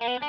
Good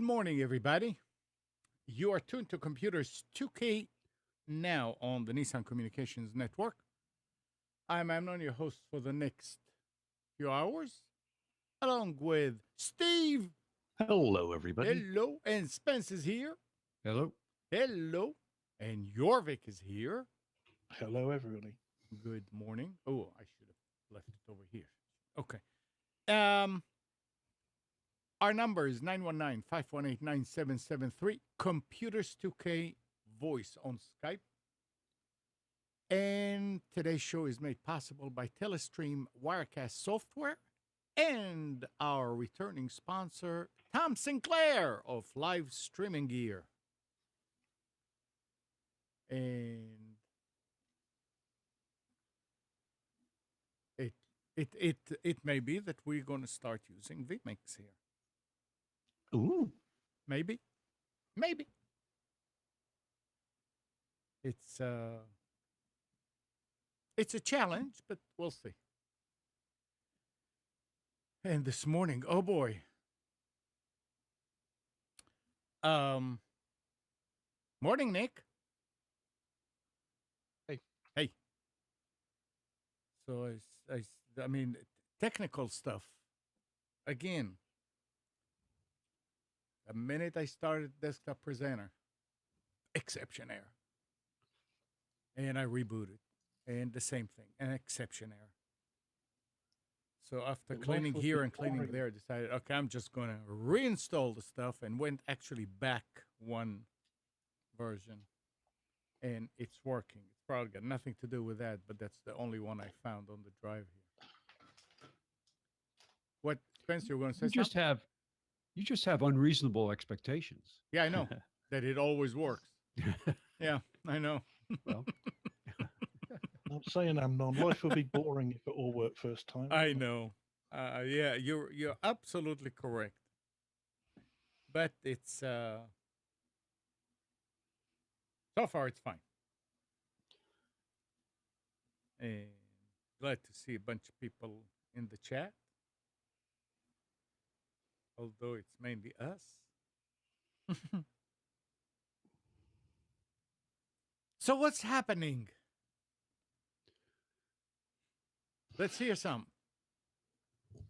morning, everybody. You are tuned to Computers 2K now on the Nissan Communications Network. I'm Amnon, your host for the next few hours, along with Steve. Hello, everybody. Hello. And Spence is here. Hello. Hello. And Jorvik is here. Hello, everybody. Good morning. Oh, I should have left it over here. Okay. Our number is 919-518-9773. Computers 2K voice on Skype. And today's show is made possible by Telestream Wirecast software and our returning sponsor, Tom Sinclair of Live Streaming Gear. And it may be that we're going to start using vMix here. Ooh. Maybe. It's a challenge, but we'll see. And this morning, oh boy. Morning, Nick. Hey. So I mean, technical stuff. Again, the minute I started Desktop Presenter, exception error. And I rebooted. And the same thing, an exception error. So after cleaning here and cleaning there, I decided, okay, I'm just going to reinstall the stuff and went actually back one version. And it's working. It's probably got nothing to do with that, but that's the only one I found on the drive here. What, Spencer, you're going to say something? You just have unreasonable expectations. Yeah, I know that it always works. Yeah, I know. Well, I'm saying, Amnon, life would be boring if it all worked first time. I know. Yeah, you're absolutely correct. But it's so far it's fine. And glad to see a bunch of people in the chat. Although it's mainly us. So what's happening? Let's hear some.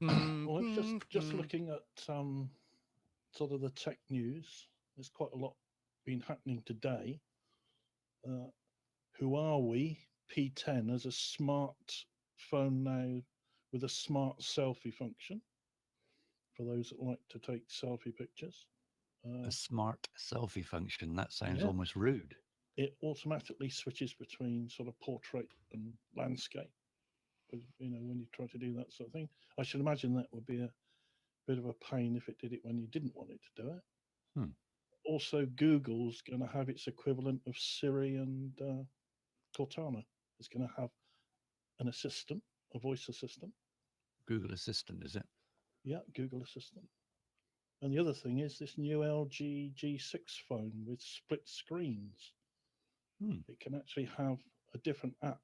Well, I'm just looking at sort of the tech news. There's quite a lot been happening today. Huawei P10 has a smartphone now with a smart selfie function for those that like to take selfie pictures. A smart selfie function. That sounds almost rude. It automatically switches between sort of portrait and landscape. You know, when you try to do that sort of thing, I should imagine that would be a bit of a pain if it did it when you didn't want it to do it. Also, Google's going to have its equivalent of Siri and Cortana. It's going to have an assistant, a voice assistant. Google Assistant, is it? Yeah, Google Assistant. And the other thing is this new LG G6 phone with split screens. It can actually have a different app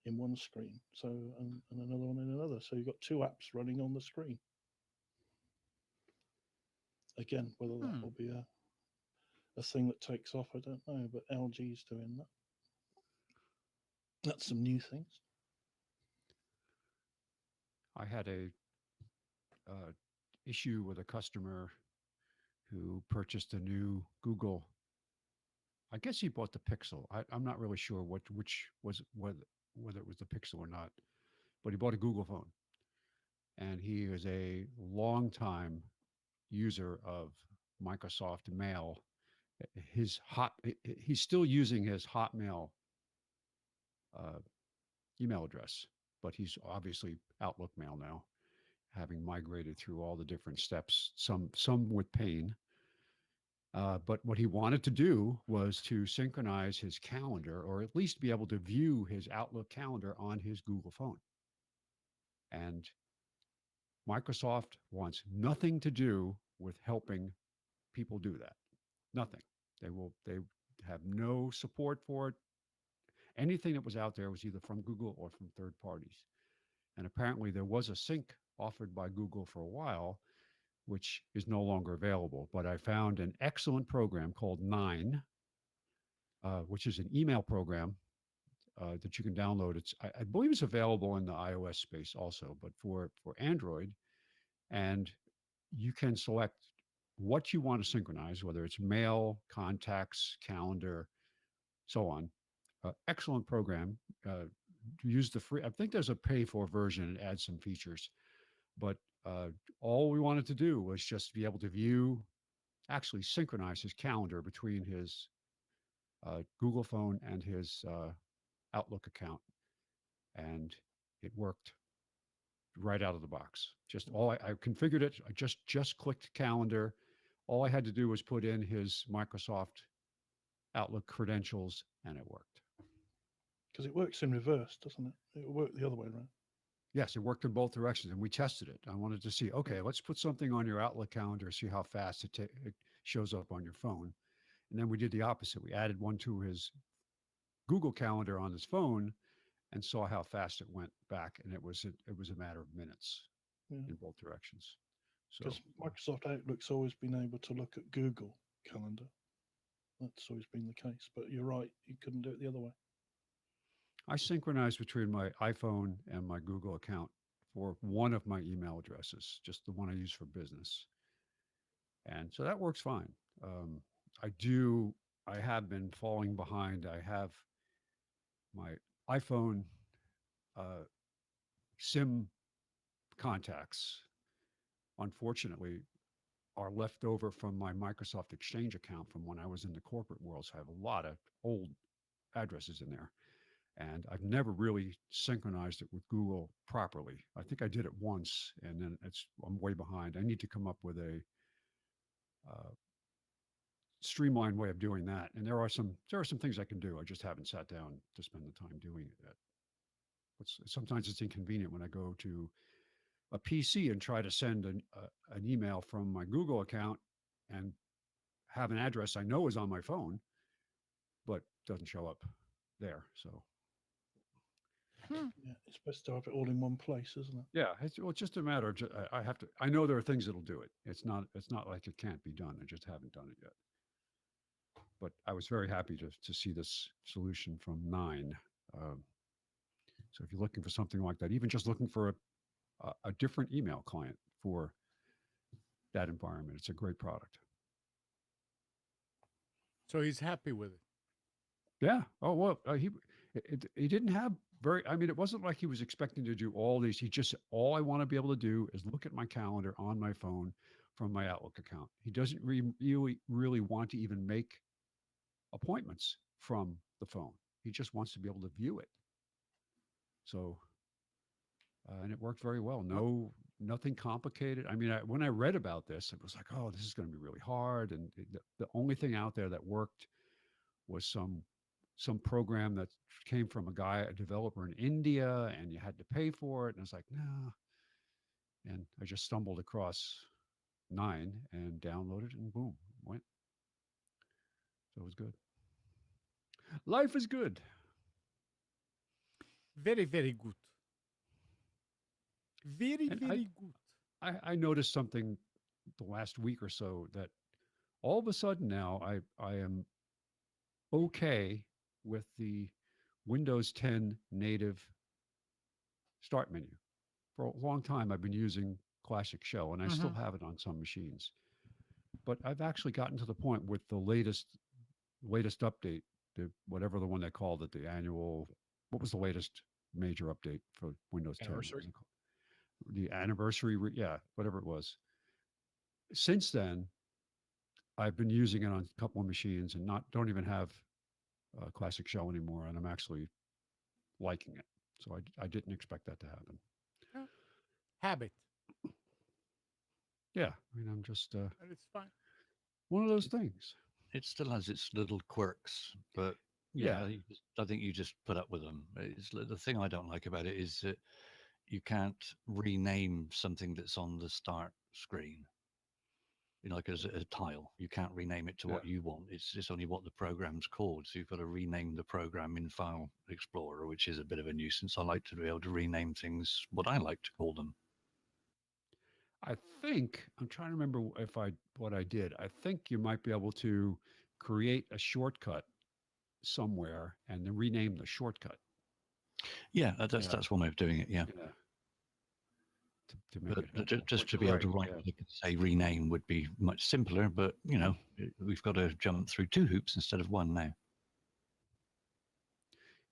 in one screen, so and another one in another. So you've got two apps running on the screen. Again, whether that will be a thing that takes off, I don't know, but LG's doing that. That's some new things. I had a issue with a customer who purchased a new Google I guess he bought the Pixel. I'm not really sure which was whether it was the Pixel or not, but he bought a Google phone, and he is a longtime user of Microsoft Mail. He's still using his Hotmail uh, email address, but he's obviously Outlook Mail now, having migrated through all the different steps, some with pain. But what he wanted to do was to synchronize his calendar, or at least be able to view his Outlook calendar on his Google phone. And Microsoft wants nothing to do with helping people do that. Nothing. They have no support for it. Anything that was out there was either from Google or from third parties. And apparently there was a sync offered by Google for a while, which is no longer available. But I found an excellent program called Nine, which is an email program that you can download. I believe it's available in the iOS space also, but for Android, and you can select what you want to synchronize, whether it's mail, contacts, calendar, so on. Excellent program. Use the free. I think there's a pay for version and add some features, but all we wanted to do was just be able to view, actually synchronize his calendar between his Google phone and his Outlook account, and it worked right out of the box. Just I configured it. I just clicked calendar. All I had to do was put in his Microsoft Outlook credentials, and it worked. Because it works in reverse, doesn't it? It will work the other way around. Yes, it worked in both directions, and we tested it. I wanted to see, okay, let's put something on your Outlook calendar, see how fast it shows up on your phone. And then we did the opposite. We added one to his Google Calendar on his phone and saw how fast it went back, and it was a matter of minutes in both directions. So Because Microsoft Outlook's always been able to look at Google Calendar. That's always been the case. But you're right, you couldn't do it the other way. I synchronize between my iPhone and my Google account for one of my email addresses, just the one I use for business. And so that works fine. I have been falling behind. I have my iPhone SIM contacts, unfortunately, are left over from my Microsoft Exchange account from when I was in the corporate world. So I have a lot of old addresses in there. And I've never really synchronized it with Google properly. I think I did it once, and then I'm way behind. I need to come up with a streamlined way of doing that. And there are some things I can do. I just haven't sat down to spend the time doing it yet. But sometimes it's inconvenient when I go to a PC and try to send an email from my Google account and have an address I know is on my phone, but doesn't show up there. So. Yeah, it's best to have it all in one place, isn't it? Yeah, it's just a matter of I know there are things that'll do it. It's not like it can't be done. I just haven't done it yet. But I was very happy to see this solution from Nine. So if you're looking for something like that, even just looking for a different email client for that environment, it's a great product. So he's happy with it. Yeah. Oh well, he didn't have it wasn't like he was expecting to do all these. He just, all I want to be able to do is look at my calendar on my phone from my Outlook account. He doesn't really want to even make appointments from the phone. He just wants to be able to view it. So, and it worked very well. Nothing complicated. I mean, when I read about this, it was like, oh, this is going to be really hard. And the only thing out there that worked was some program that came from a developer in India, and you had to pay for it. And I was like, no. And I just stumbled across Nine and downloaded, and boom, went. So it was good. Life is good. Very, very good. Very, very good. I noticed something the last week or so, that all of a sudden now I am okay with the Windows 10 native start menu. For a long time, I've been using Classic Shell, and I still have it on some machines. But I've actually gotten to the point with the latest latest update, whatever the one they called it, the annual. What was the latest major update for Windows 10? Anniversary? The anniversary, yeah, whatever it was. Since then, I've been using it on a couple of machines and don't even have Classic Shell anymore, and I'm actually liking it. So I didn't expect that to happen. Habit, Yeah, I mean, I'm just and it's fine. one of those things. It still has its little quirks, but Yeah. I think you just put up with them. The thing I don't like about it is that you can't rename something that's on the start screen. You know, like as a tile, you can't rename it to what you want. It's only what the program's called. So you've got to rename the program in File Explorer, which is a bit of a nuisance. I like to be able to rename things what I like to call them. I think I'm trying to remember what I did. I think you might be able to create a shortcut somewhere and then rename the shortcut. Yeah, that's one way of doing it. Yeah. To make But it just to be able to right click and say rename would be much simpler. But you know, we've got to jump through 2 hoops instead of 1 now.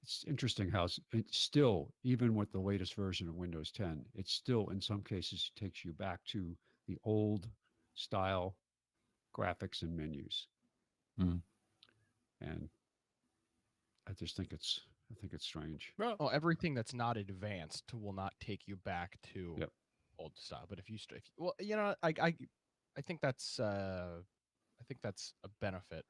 It's interesting how it's still, even with the latest version of Windows 10, it still in some cases takes you back to the old style graphics and menus. Mm. And I just think it's strange. Well, everything that's not advanced will not take you back to old style. But if you well, you know, I think that's a benefit.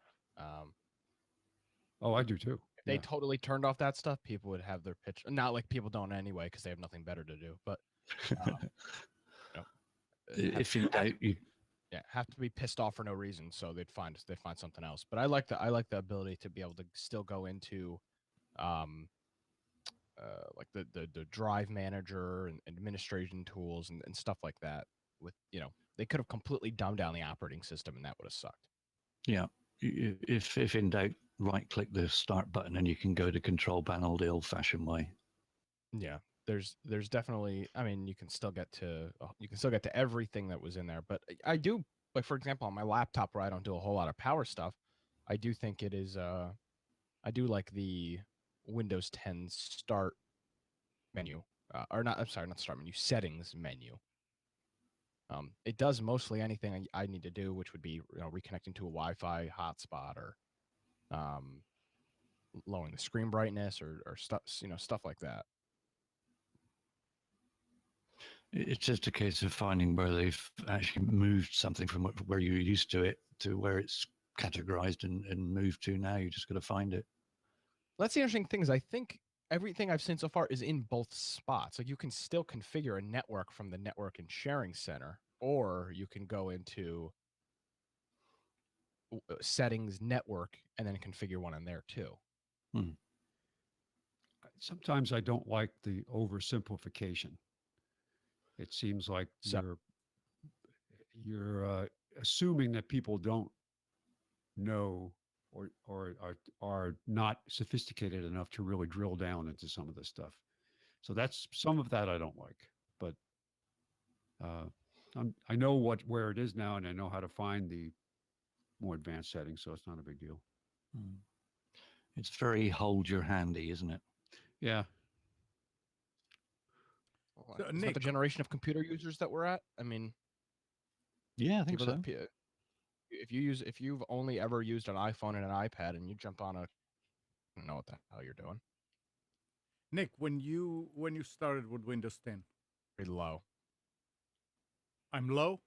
Oh, I do too. If they totally turned off that stuff, people would have their pitch. Not like people don't anyway, because they have nothing better to do. But if in doubt, you have to be pissed off for no reason. So they'd find something else. But I like the ability to be able to still go into like the drive manager and administration tools and stuff like that. With they could have completely dumbed down the operating system, and that would have sucked. Yeah, if in doubt, right click the start button and you can go to control panel the old-fashioned way. Yeah, there's definitely. I mean, you can still get to everything that was in there, but I do, like, for example, on my laptop where I don't do a whole lot of power stuff, I do think it is. I do like the Windows 10 Start menu, or not. I'm sorry, not Start menu. Settings menu. It does mostly anything I need to do, which would be reconnecting to a Wi-Fi hotspot or lowering the screen brightness or stuff like that. It's just a case of finding where they've actually moved something from where you're used to it to where it's categorized and moved to now. You just got to find it. That's the interesting thing is I think everything I've seen so far is in both spots. Like you can still configure a network from the network and sharing center, or you can go into settings network and then configure one in there too. Sometimes I don't like the oversimplification. It seems like you're assuming that people don't know or are not sophisticated enough to really drill down into some of this stuff. So that's some of that I don't like. But I know where it is now, and I know how to find the more advanced settings, so it's not a big deal. It's very hold your handy, isn't it? Yeah. So, isn't that the generation of computer users that we're at? I mean, yeah, I think so. If you've only ever used an iPhone and an iPad, and you jump on I don't know what the hell you're doing. Nick, when you started with Windows 10, pretty low. I'm low.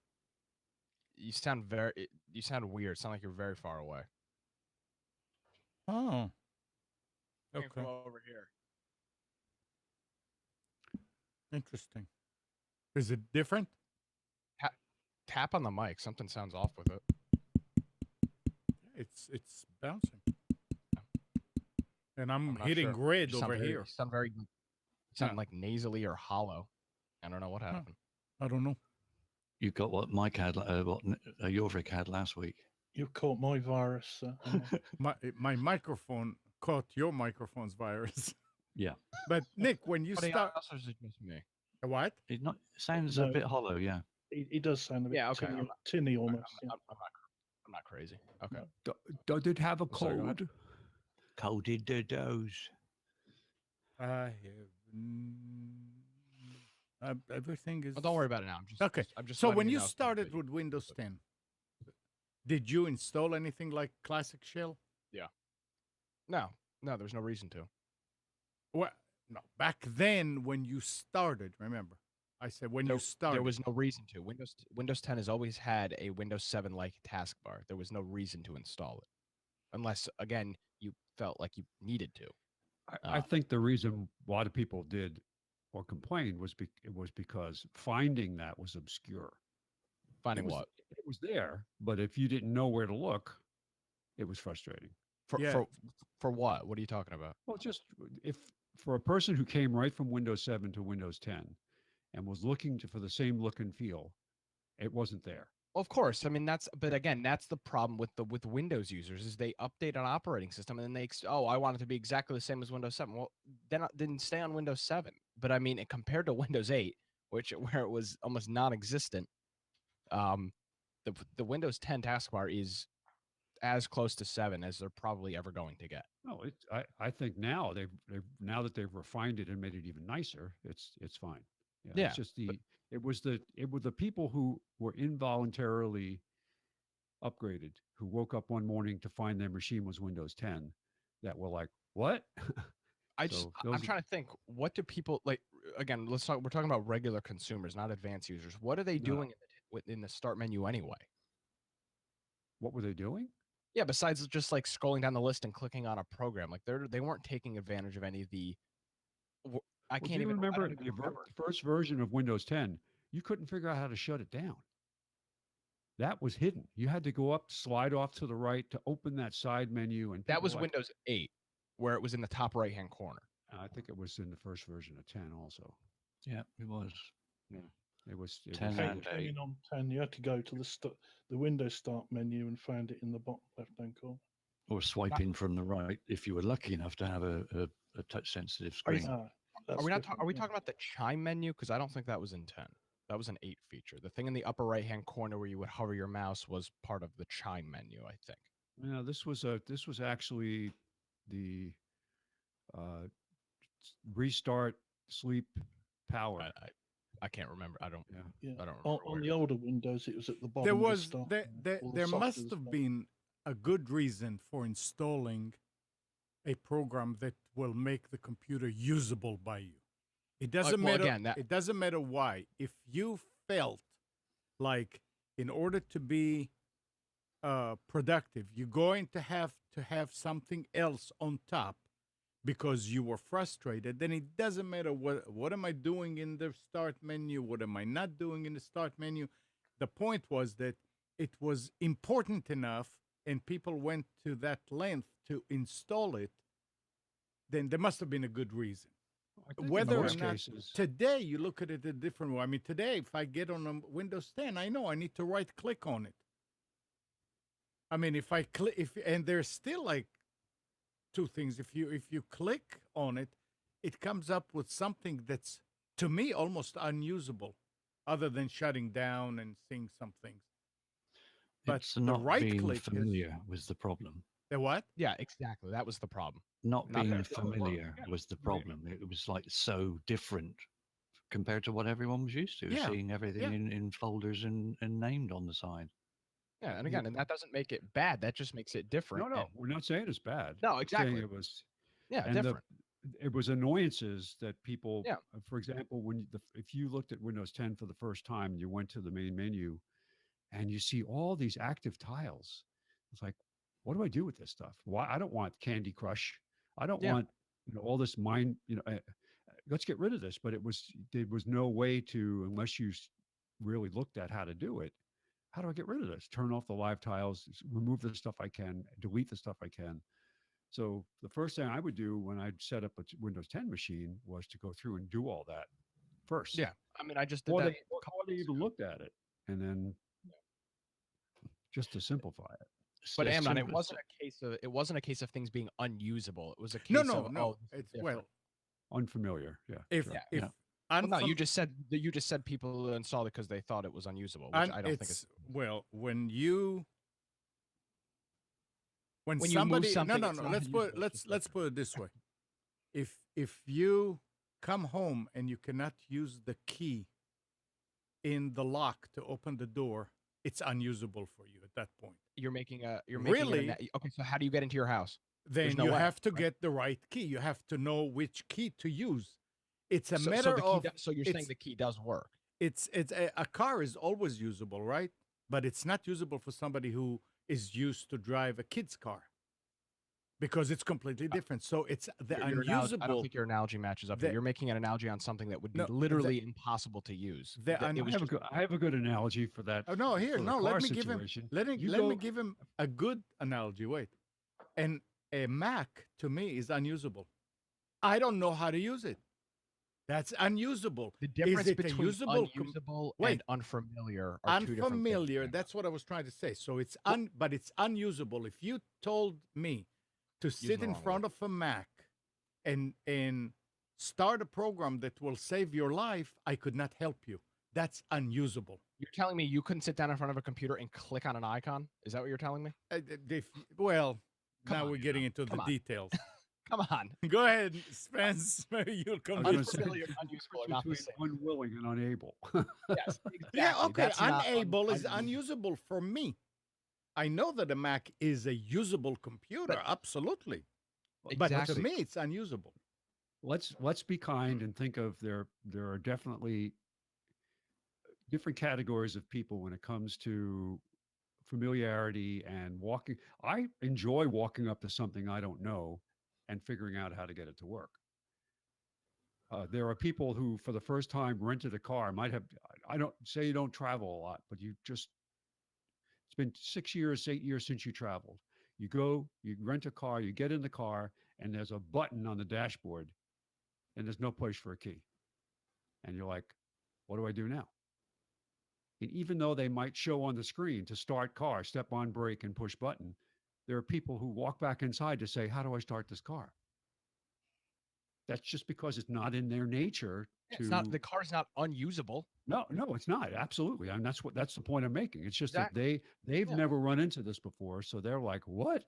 You sound weird. Sound like you're very far away. Oh, okay. From over here. Interesting. Is it different? Tap on the mic. Something sounds off with it. It's bouncing. And I'm hitting sure. grid over here. You sound like nasally or hollow. I don't know what happened. I don't know. You got what Mike had, what Jorvik had last week. You caught my virus. My microphone caught your microphone's virus. Yeah. But Nick, when you start, or is it just me? What? It sounds a bit hollow. Yeah. It does sound a bit tinny almost. I'm not crazy. Okay. Does it have a I'm sorry, go ahead. code? Coded dodos. I have. Everything is. Well, don't worry about it now. Okay. I'm just So letting when you you know. started with Windows 10, did you install anything like Classic Shell? No, there's no reason to. Well, no. Back then, when you started, remember, I said when you started. There was no reason to. Windows 10 has always had a Windows 7 like taskbar. There was no reason to install it, unless again you felt like you needed to. I think the reason a lot of people did or complained was because finding that was obscure. Finding It was, what it was there, but if you didn't know where to look, it was frustrating. Yeah. for what? What are you talking about? Well, just if for a person who came right from Windows 7 to Windows 10 and was looking for the same look and feel, it wasn't there. Of course, I mean but again, that's the problem with Windows users is they update an operating system and then I want it to be exactly the same as Windows 7. Well, then stay on Windows 7. But I mean, compared to Windows 8, where it was almost non-existent, the Windows 10 taskbar is as close to 7 as they're probably ever going to get. No, I think now now that they've refined it and made it even nicer, it's fine. Yeah, It's just it was the people who were involuntarily upgraded, who woke up one morning to find their machine was Windows 10, that were like, what? I'm those trying to think, what do people like? Again, we're talking about regular consumers, not advanced users. What are they No. doing in the start menu anyway? What were they doing? Yeah, besides just like scrolling down the list and clicking on a program, like they weren't taking advantage of any of the. I Well, can't do you even remember I don't even remember. the first version of Windows 10? You couldn't figure out how to shut it down. That was hidden. You had to go up, slide off to the right to open that side menu, and That people was like, Windows 8, where it was in the top right hand corner. I think it was in the first version of 10 also. Yeah, it was. Yeah, it was 10 was, and Came 8. in on 10, you had to go to the Windows Start menu and find it in the bottom left-hand corner. Or swipe in from the right if you were lucky enough to have a touch sensitive screen. Are we talking about the chime menu? Because I don't think that was in 10. That was an 8 feature. The thing in the upper right hand corner where you would hover your mouse was part of the chime menu, I think. No, this was actually the restart sleep power. I can't remember. I don't. Yeah. I don't remember. On the older Windows, it was at the bottom. There of the was start there menu, all the there must software have stuff. been a good reason for installing a program that will make the computer usable by you. It doesn't well, matter. again, It doesn't matter why. If you felt like in order to be productive, you're going to have something else on top because you were frustrated, then it doesn't matter what am I doing in the start menu, what am I not doing in the start menu. The point was that it was important enough and people went to that length to install it, then there must have been a good reason. I think in Whether or most not cases, today you look at it a different way. I mean, today if I get on a Windows 10, I know I need to right click on it. I mean, if I click, and there's still like two things. If you click on it, it comes up with something that's to me almost unusable, other than shutting down and seeing some things. But It's the not right being click familiar was the problem. The what? Yeah, exactly. That was the problem. Not Not being that- familiar was the problem. It was like so different compared to what everyone was used to, Yeah, seeing everything yeah. in folders and named on the side. Yeah, and again, and that doesn't make it bad. That just makes it different. no, and- we're not saying it's bad. No, We're saying exactly. it was Yeah, and different. it was annoyances that people. Yeah. For example, if you looked at Windows 10 for the first time, you went to the main menu, and you see all these active tiles. It's like, what do I do with this stuff? Why I don't want Candy Crush. I don't Yeah. want all this mind. Let's get rid of this. But there was no way to, unless you really looked at how to do it. How do I get rid of this? Turn off the live tiles, remove the stuff I can, delete the stuff I can. So the first thing I would do when I'd set up a Windows 10 machine was to go through and do all that first. Yeah, I mean, I just did Before that. they even looked at it, and then just to simplify it. But As Amnon, it simple as- wasn't a case of things being unusable. It was a case No, of no. this is It's different. Unfamiliar. Yeah. If sure. if Yeah. Well, no, you unfam- just said people installed it because they thought it was unusable, which I don't think is. well, when you when When you move somebody something, no it's no not let's put unusable, it's just let's different. put it this way. If you come home and you cannot use the key in the lock to open the door, it's unusable for you at that point. You're making a Really? okay. So how do you get into your house? Then no you way, have to right? get the right key. You have to know which key to use. It's a So matter the key. of So you're saying it's the key does work? it's a car is always usable, right? But it's not usable for somebody who is used to drive a kid's car because it's completely different. So it's the Your analogy, I don't unusable. think your analogy matches up. The- Here. You're making an analogy on something that would be No, literally impossible to use. the That un- it I was have, just, I have a good analogy for that. Oh no! Here, for the no. car Let me give him. situation. Let me You let me go- give him a good analogy. Wait, and a Mac to me is unusable. I don't know how to use it. That's unusable. the difference it a between usable unusable Wait. and unfamiliar are two different things. Unfamiliar. That's what I was trying to say. So it's but it's unusable. If you told me to sit the in wrong front word. of a Mac and start a program that will save your life, I could not help you. That's unusable. You're telling me you couldn't sit down in front of a computer and click on an icon? Is that what you're telling me? Well, Come now on, we're getting into the come on. details. Come on. Go ahead, Spence. Maybe you'll come I to was gonna say, Unfamiliar and unusable are not the between same. unwilling and unable. Yes, exactly. Yeah, okay. That's not Unable is unusable. unusable for me. I know that a Mac is a usable computer, absolutely. But to Exactly. me, it's unusable. Let's be kind and think of there are definitely different categories of people when it comes to familiarity and walking. I enjoy walking up to something I don't know and figuring out how to get it to work. There are people who, for the first time, rented a car. Might have, I don't say you don't travel a lot, but you just, it's been 6 years, 8 years since you traveled. You go, you rent a car, you get in the car, and there's a button on the dashboard, and there's no place for a key. And you're like, what do I do now? And even though they might show on the screen to start car, step on brake and push button, there are people who walk back inside to say, how do I start this car? That's just because it's not in their nature to. It's not, the car's not unusable. No, it's not. Absolutely. I mean, that's the point I'm making. It's just Exactly. that they've Yeah. never run into this before. So they're like, what?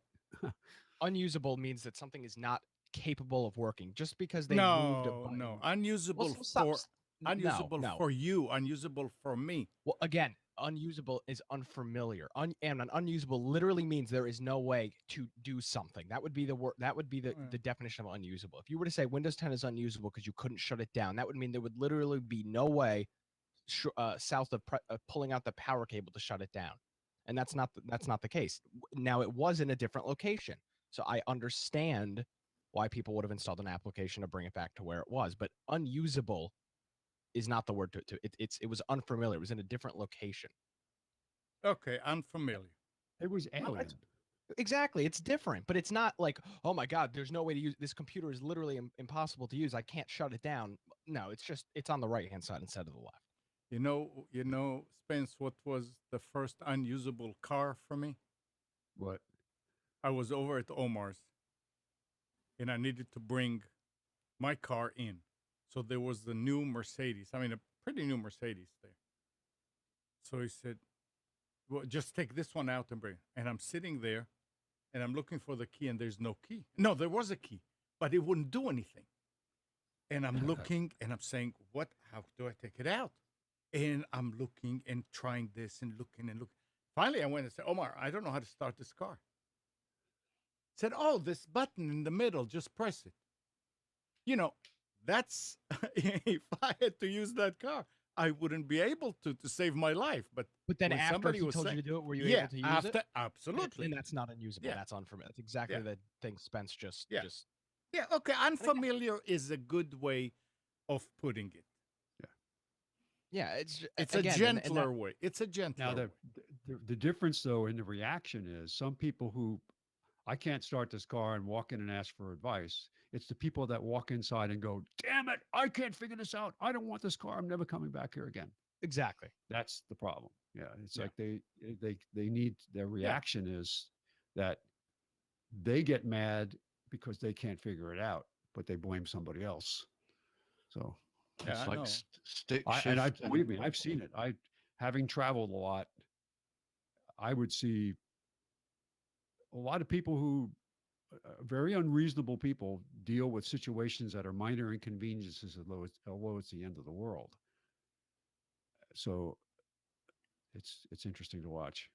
Unusable means that something is not capable of working just because they moved a button. No. Unusable Well, stop. for unusable no. for you, unusable for me. Well, again, unusable is unfamiliar. And an unusable literally means there is no way to do something. That would be the word. That would be the definition of unusable. If you were to say Windows 10 is unusable because you couldn't shut it down, that would mean there would literally be no way south of pulling out the power cable to shut it down. And that's not the case. Now, it was in a different location, so I understand why people would have installed an application to bring it back to where it was. But unusable is not the word it was unfamiliar. It was in a different location. Okay, unfamiliar. It was No, alien. Exactly. It's different, but it's not like, oh my God, there's no way to use this computer is literally impossible to use. I can't shut it down. No, it's on the right-hand side instead of the left. You know, Spence, what was the first unusable car for me? What? I was over at Omar's and I needed to bring my car in. So there was the new Mercedes. I mean, a pretty new Mercedes there. So he said, well, just take this one out and bring it. And I'm sitting there and I'm looking for the key and there's no key. No, there was a key, but it wouldn't do anything. And I'm looking and I'm saying, how do I take it out? And I'm looking and trying this and looking and looking. Finally, I went and said, Omar, I don't know how to start this car. Said, oh, this button in the middle, just press it. You know, that's, if I had to use that car, I wouldn't be able to save my life. But then when after somebody he was told saying- you to do it, were you able to use after, it? absolutely. And that's not unusable. Yeah. That's unfamiliar. That's exactly the thing Spence just. Yeah, okay, unfamiliar is a good way of putting it. Yeah, it's a gentler way. It's a gentler Now, way. the difference, though, in the reaction is some people who, I can't start this car and walk in and ask for advice. It's the people that walk inside and go, damn it, I can't figure this out. I don't want this car. I'm never coming back here again. Exactly. That's the problem. Yeah. It's like they need, their reaction is that they get mad because they can't figure it out, but they blame somebody else. So Yeah, It's I like know. stick shift. and I believe me, I've seen it. Having traveled a lot, I would see a lot of people who very unreasonable people deal with situations that are minor inconveniences, although it's the end of the world. So it's interesting to watch.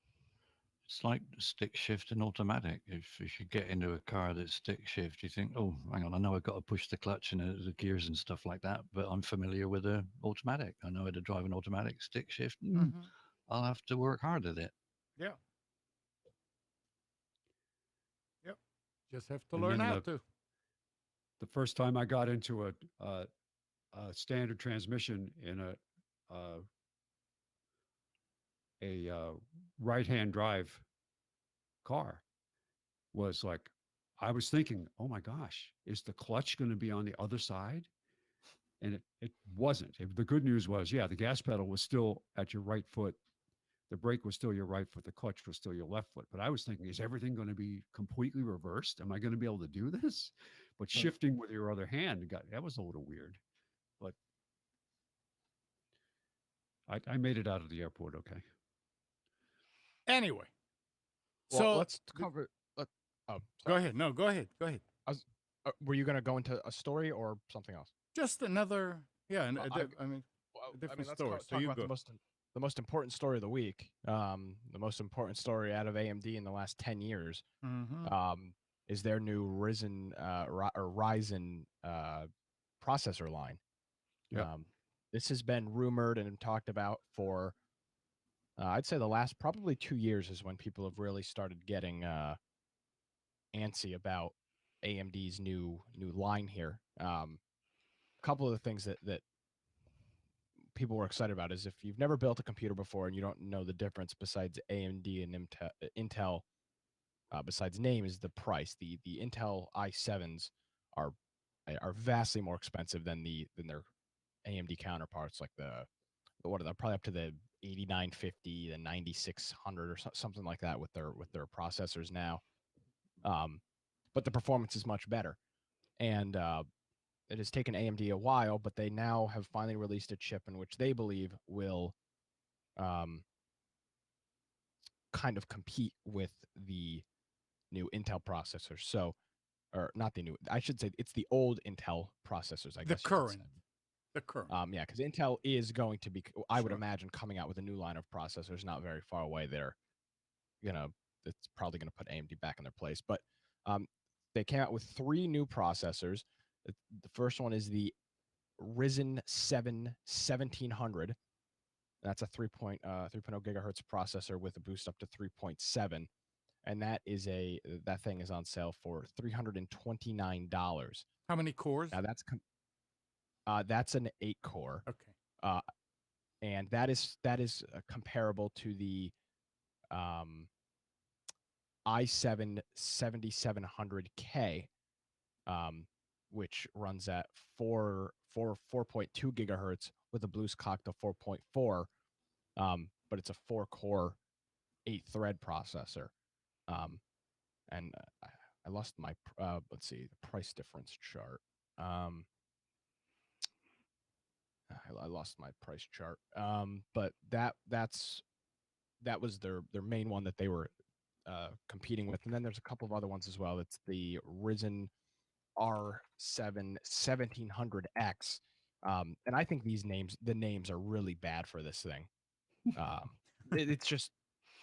It's like stick shift and automatic. If you get into a car that's stick shift, you think, oh, hang on, I know I've got to push the clutch and the gears and stuff like that, but I'm familiar with the automatic. I know how to drive an automatic. Stick shift. I'll have to work hard at it. Yeah. Yep. Just have to And learn then how to. The first time I got into a standard transmission in a right-hand drive car was like, I was thinking, oh my gosh, is the clutch going to be on the other side? And it wasn't. The good news was, yeah, the gas pedal was still at your right foot. The brake was still your right foot. The clutch was still your left foot. But I was thinking, is everything going to be completely reversed? Am I going to be able to do this? But shifting with your other hand, that was a little weird. But I made it out of the airport okay. Anyway. Well, So let's cover. Oh, go sorry. ahead. No, go ahead. Go ahead. Were you going to go into a story or something else? Just another, yeah. Well, I mean, Well, a different let's story. talk So you about go. the most important story of the week. The most important story out of AMD in the last 10 years is their new Ryzen processor line. Yep. This has been rumored and talked about for I'd say the last probably 2 years is when people have really started getting antsy about AMD's new line here. A couple of the things that people were excited about is if you've never built a computer before and you don't know the difference besides AMD and Intel, besides name, is the price. The Intel i7s are vastly more expensive than their AMD counterparts, like what are they, probably up to the 8950, the 9600 or something like that with their processors now. But the performance is much better, and it has taken AMD a while, but they now have finally released a chip in which they believe will kind of compete with the new Intel processors. So, or not the new, I should say it's the old Intel processors, I guess. The current. Yeah, because Intel is going to be, I would Sure. imagine, coming out with a new line of processors not very far away. It's probably gonna put AMD back in their place. But they came out with 3 new processors. The first one is the Ryzen 7 1700. That's a 3.0 gigahertz processor with a boost up to 3.7, and that thing is on sale for $329. How many cores? Now that's an 8 core. Okay. And that is comparable to the i7 7700K, which runs at 4.2 gigahertz with a boost clock to 4.4. But it's a 4-core, 8-thread processor. And I lost my let's see, the price difference chart. I lost my price chart. But that was their main one that they were competing with, and then there's a couple of other ones as well. It's the Ryzen R7 1700X, and I think the names are really bad for this thing. It's just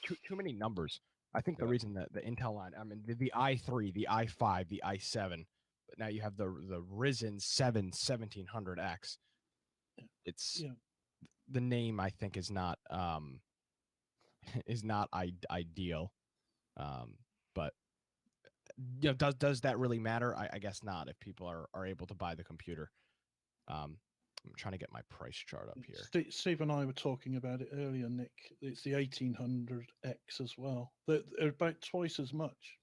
too many numbers. I think the reason that the Intel line, I mean, the i3, the i5, the i7, but now you have the Ryzen 7 1700X. It's the name, I think, is not ideal. But does that really matter? I guess not if people are able to buy the computer. I'm trying to get my price chart up here. Steve and I were talking about it earlier, Nick. It's the 1800X as well. They're about twice as much.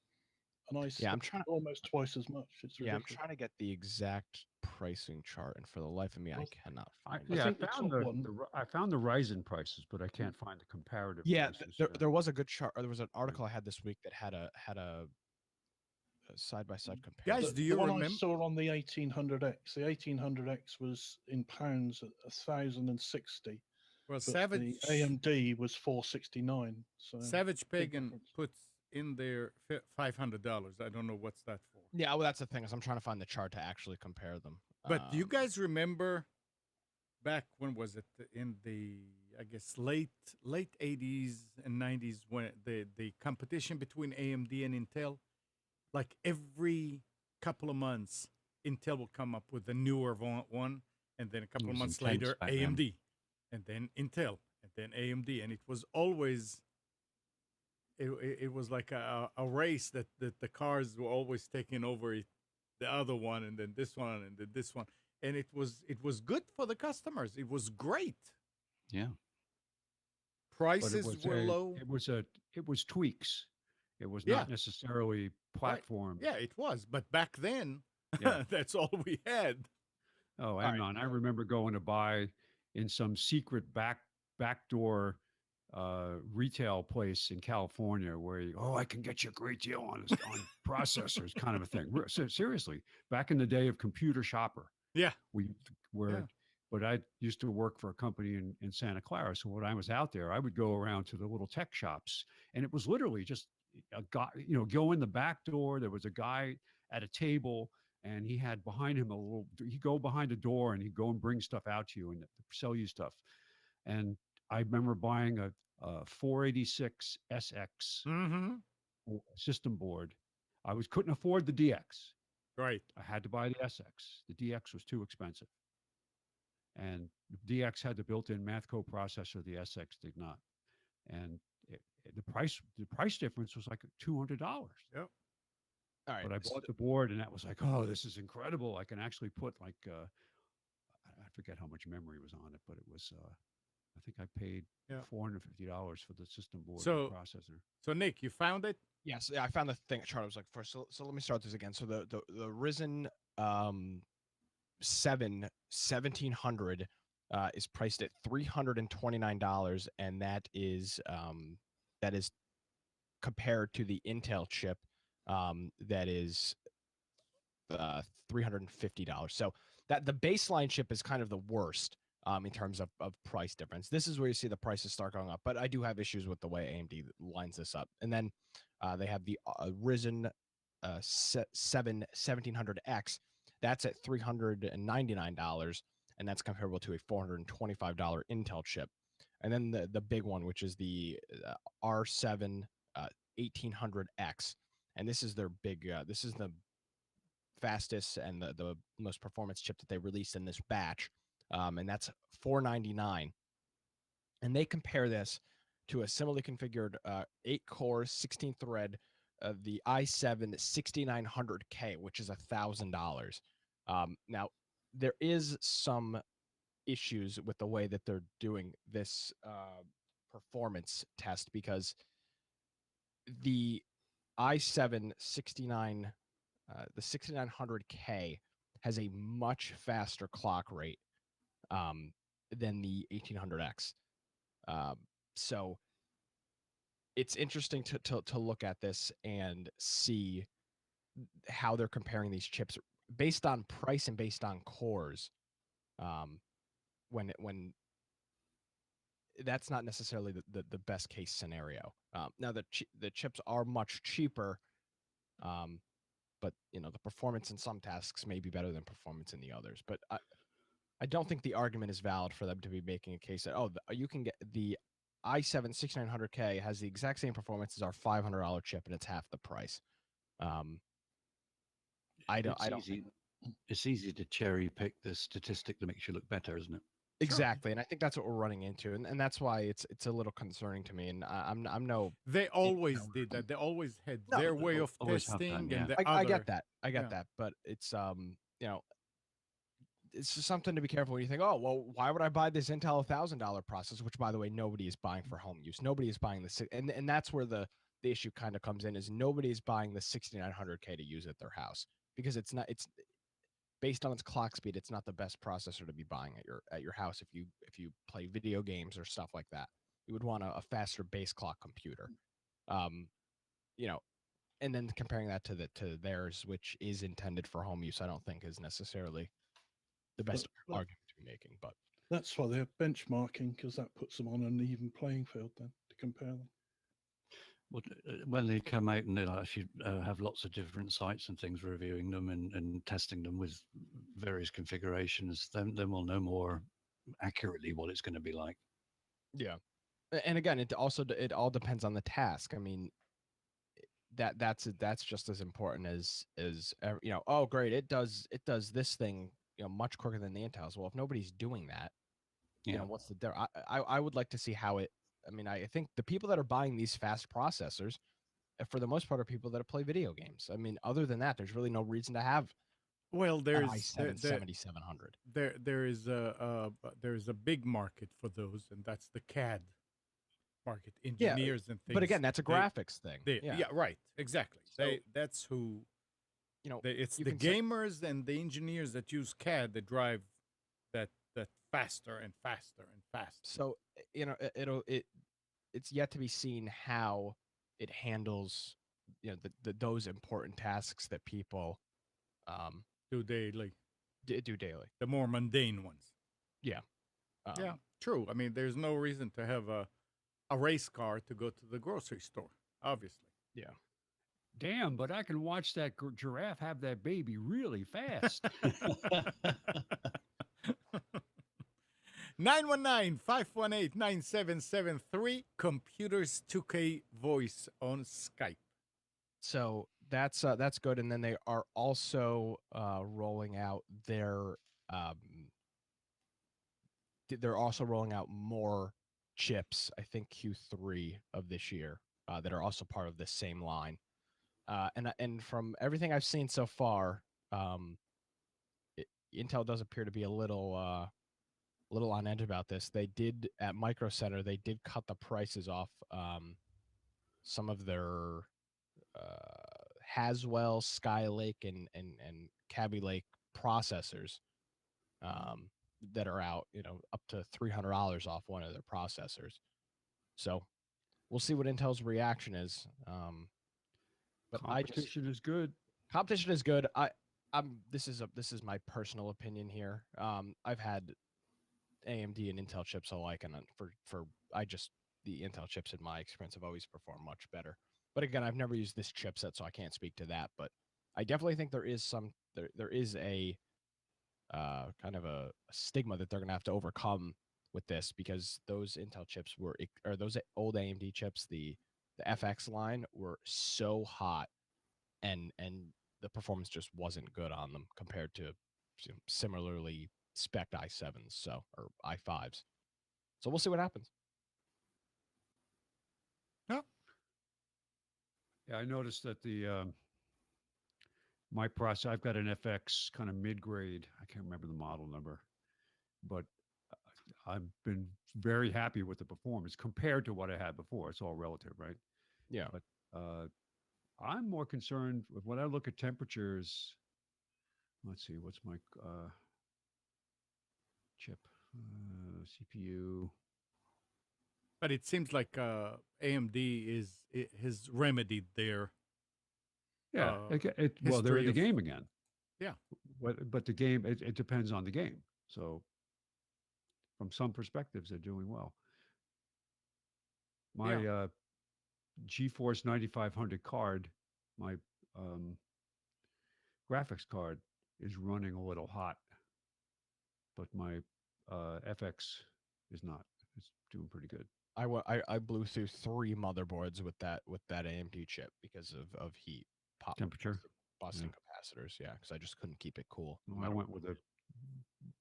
And I'm trying almost twice as much. It's ridiculous. I'm trying to get the exact pricing chart, and for the life of me, I cannot find it. I found the Ryzen prices, but I can't find the comparative. Yeah, prices. there was a good chart. Or there was an article I had this week that had a side-by-side comparison. Guys, do you remember? I saw on the 1800X? The 1800X was in pounds at 1,060. Well, The AMD was 469. So Savage Pagan puts in there $500. I don't know what's that for. Yeah, well, that's the thing is I'm trying to find the chart to actually compare them. But do you guys remember back when was it in the I guess late 80s and 90s when the competition between AMD and Intel, like every couple of months Intel will come up with a newer one, and then a couple of was months intense later back then. AMD, and then Intel, and then AMD, and it was always it was like a race that the cars were always taking over the other one, and then this one, and then this one, and it was good for the customers. It was great. Yeah. But it Prices was were low. it was tweaks. It was Yeah. not necessarily platform. Yeah, it was. But back then, Yeah. that's all we had. Oh, right, Amnon, I remember going to buy in some secret backdoor retail place in California where I can get you a great deal on processors, kind of a thing. Seriously, back in the day of Computer Shopper, Yeah. we were. Yeah. But I used to work for a company in Santa Clara, so when I was out there, I would go around to the little tech shops, and it was literally just a guy. Go in the back door. There was a guy at a table, and he had behind him he'd go behind a door and he'd go and bring stuff out to you and sell you stuff. And I remember buying a 486 SX Mm-hmm. system board. Couldn't afford the DX. Right. I had to buy the SX. The DX was too expensive. And DX had the built-in math coprocessor. The SX did not. And the price difference was like $200. Yep. all right. But I bought the board, and that was like, oh, this is incredible. I can actually put like I forget how much memory was on it, but it was I think I paid $450 for the system board and So- processor. So Nick, you found it? Yes, I found the thing chart I was like first. So let me start this again. So the Ryzen 1700 is priced at $329, and that is compared to the Intel chip that is $350. So that the baseline chip is kind of the worst in terms of price difference. This is where you see the prices start going up, but I do have issues with the way AMD lines this up. And then they have the Ryzen 1700X. That's at $399, and that's comparable to a $425 Intel chip. And then the big one, which is the R7 1800X, and this is their big. This is the fastest and the most performance chip that they released in this batch, and that's $499. And they compare this to a similarly configured 8-core, 16-thread, the i7 6900K, which is $1,000. Now, there is some issues with the way that they're doing this performance test, because the i7 69 the 6900K has a much faster clock rate than the 1800X. So it's interesting to look at this and see how they're comparing these chips based on price and based on cores. When that's not necessarily the best case scenario. Now the chips are much cheaper, but the performance in some tasks may be better than performance in the others. But I don't think the argument is valid for them to be making a case that you can get the i7 6900K has the exact same performance as our $500 chip and it's half the price. It's easy to cherry pick the statistic that makes you look better, isn't it? Exactly, and I think that's what we're running into, and that's why it's a little concerning to me. And I'm no. They always did that. They always had No, their they way of always have testing, done, yeah. and the I other. get that. I get yeah. that, but it's it's just something to be careful when you think, oh well, why would I buy this Intel $1,000 processor? Which, by the way, nobody is buying for home use. Nobody is buying this, and that's where the issue kind of comes in. Is nobody is buying the 6900K to use at their house, because it's based on its clock speed, it's not the best processor to be buying at your house if you play video games or stuff like that. You would want a faster base clock computer. And then comparing that to theirs, which is intended for home use, I don't think is necessarily the best But argument to be making. But that's why they're benchmarking, because that puts them on an even playing field then to compare them. Well, when they come out and they'll actually have lots of different sites and things reviewing them and testing them with various configurations, then we'll know more accurately what it's going to be like. Yeah. And again, it all depends on the task. I mean, that's just as important as oh great, it does this thing much quicker than the Intels. Well, if nobody's doing that, Yeah. what's the there? I would like to see how it. I mean, I think the people that are buying these fast processors, for the most part, are people that play video games. I mean, other than that, there's really no reason to have Well, an there's i7 7700. there's a big market for those, and that's the CAD market, Yeah, engineers and things. But again, that's a graphics thing. Yeah, right, exactly. So, That's who. It's you the can say- gamers and the engineers that use CAD that drive that faster and faster and faster. So it's yet to be seen how it handles those important tasks that people Do daily, do daily. the more mundane ones. Yeah. Yeah, true. I mean, there's no reason to have a race car to go to the grocery store, obviously. Yeah. Damn, but I can watch that giraffe have that baby really fast. 919-518-9773, Computers 2K Voice on Skype. So that's good. And then they are also rolling out they're also rolling out more chips, I think Q3 of this year, that are also part of this same line. And from everything I've seen so far, Intel does appear to be a little on edge about this. They did at Micro Center. They did cut the prices off some of their Haswell, Skylake, and Kaby Lake processors that are out. Up to $300 off one of their processors. So we'll see what Intel's reaction is. But Competition is good. Competition is good. This is my personal opinion here. I've had AMD and Intel chips alike, and the Intel chips in my experience have always performed much better. But again, I've never used this chipset, so I can't speak to that. But I definitely think there is a kind of a stigma that they're going to have to overcome with this, because those Intel chips or those old AMD chips, the FX line, were so hot, and the performance just wasn't good on them compared to similarly spec i7s, or i5s. So we'll see what happens. Yeah, I noticed that my process, I've got an FX kind of mid-grade. I can't remember the model number, but I've been very happy with the performance compared to what I had before. It's all relative, right? Yeah. But I'm more concerned with when I look at temperatures. Let's see, what's my chip, CPU? But it seems like AMD has remedied their Yeah, well, they're in the game again. Yeah, but the game, it depends on the game. So from some perspectives, they're doing well. My GeForce 9500 card, my graphics card, is running a little hot, but my FX is not. It's doing pretty good. I blew through 3 motherboards with that AMD chip because of heat, temperature, busting capacitors. Yeah, because I just couldn't keep it cool. Well, I went with a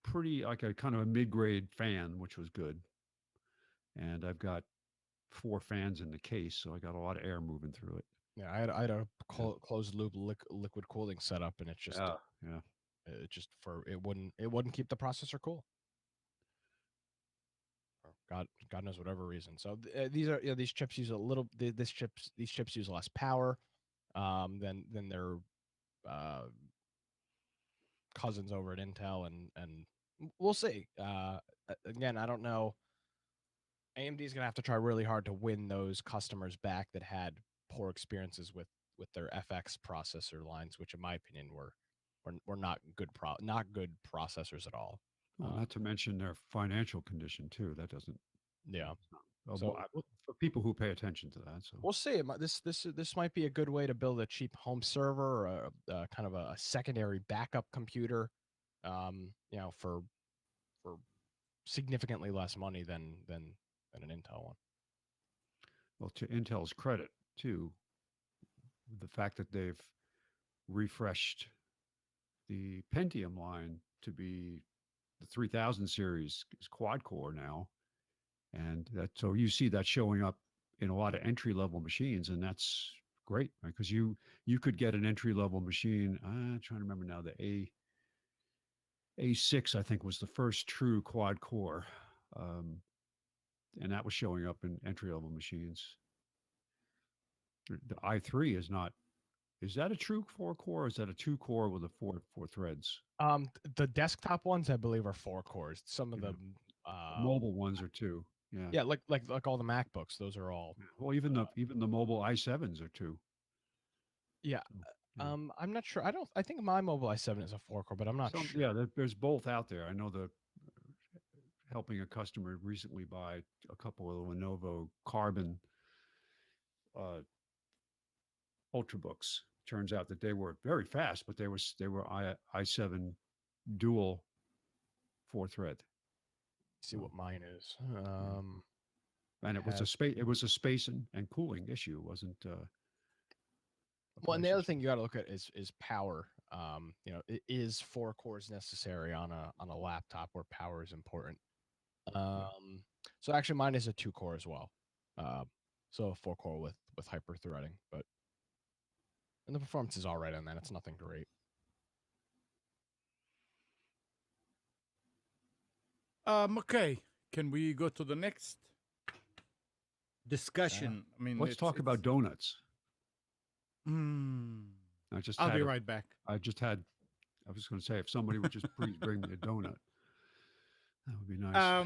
pretty, like a kind of a mid-grade fan, which was good. And I've got 4 fans in the case, so I got a lot of air moving through it. Yeah, I had a closed loop liquid cooling setup, and it just it wouldn't keep the processor cool. God knows whatever reason. So these chips use these chips use less power than their cousins over at Intel, and we'll see. Again, I don't know. AMD is gonna have to try really hard to win those customers back that had poor experiences with their FX processor lines, which in my opinion were not good processors at all. Well, not to mention their financial condition too. That doesn't. Yeah. So- for people who pay attention to that. So We'll see. This might be a good way to build a cheap home server or a kind of a secondary backup computer. For significantly less money than an Intel one. well, to Intel's credit too, the fact that they've refreshed the Pentium line to be the 3000 series is quad core now, and so you see that showing up in a lot of entry level machines, and that's great because you could get an entry level machine. I'm trying to remember now. The A6 I think was the first true quad core, and that was showing up in entry level machines. The i3 is not. Is that a true 4-core? Or is that a 2-core with a four threads? The desktop ones I believe are 4 cores. Some of Yeah. them, The mobile ones are 2. Yeah. yeah, like all the MacBooks, those are all. Well, even the mobile i7s are 2. Yeah. Yeah. I'm not sure. I think my mobile i7 is a 4 core, but I'm not sure. Yeah, there's both out there. I know helping a customer recently buy a couple of Lenovo Carbon Ultrabooks. Turns out that they were very fast, but they were i7 dual 4-thread. See what mine is. And it was have- a space and cooling issue. It wasn't. Well, and the other thing you got to look at is power. Is 4 cores necessary on a laptop where power is important? So actually, mine is a 2 core as well. So a 4 core with hyper threading, and the performance is all right on that. It's nothing great. Okay. Can we go to the next discussion? I mean, let's talk about donuts. Hmm. I'll be right back. I was going to say, if somebody would just please bring me a donut, that would be nice.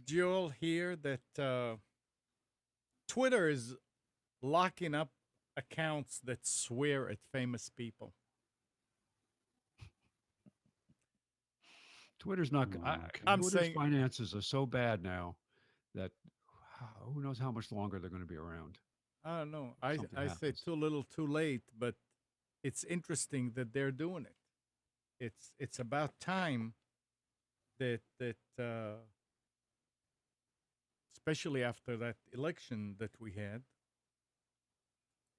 Did you all hear that Twitter is locking up accounts that swear at famous people? Twitter's not. I'm Twitter's saying- finances are so bad now that who knows how much longer they're going to be around. I don't know. I Something say happens. too little, too late, but it's interesting that they're doing it. It's about time that especially after that election that we had,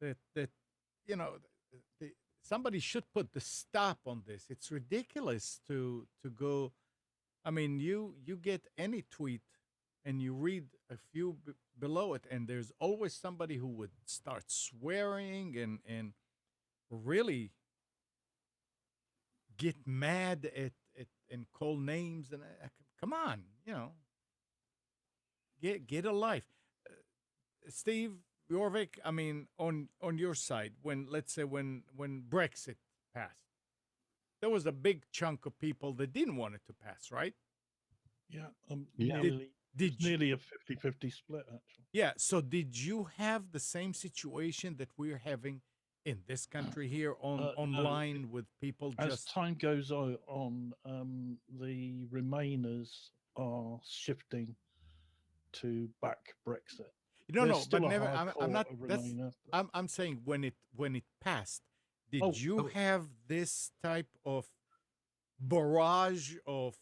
that somebody should put the stop on this. It's ridiculous to go. I mean, you get any tweet and you read a few below it, and there's always somebody who would start swearing and really get mad at and call names and come on, get a life. Steve Jorvik, I mean, on your side, let's say when Brexit passed, there was a big chunk of people that didn't want it to pass, right? Yeah, Yeah. nearly a 50-50 split, actually. Yeah. So did you have the same situation that we're having in this country here No, online with people As just time goes on, the Remainers are shifting to back Brexit. no, There's no, still but a never. hardcore I'm not. That's. Remainer, but- I'm saying when it passed, did Oh, you oh. have this type of barrage of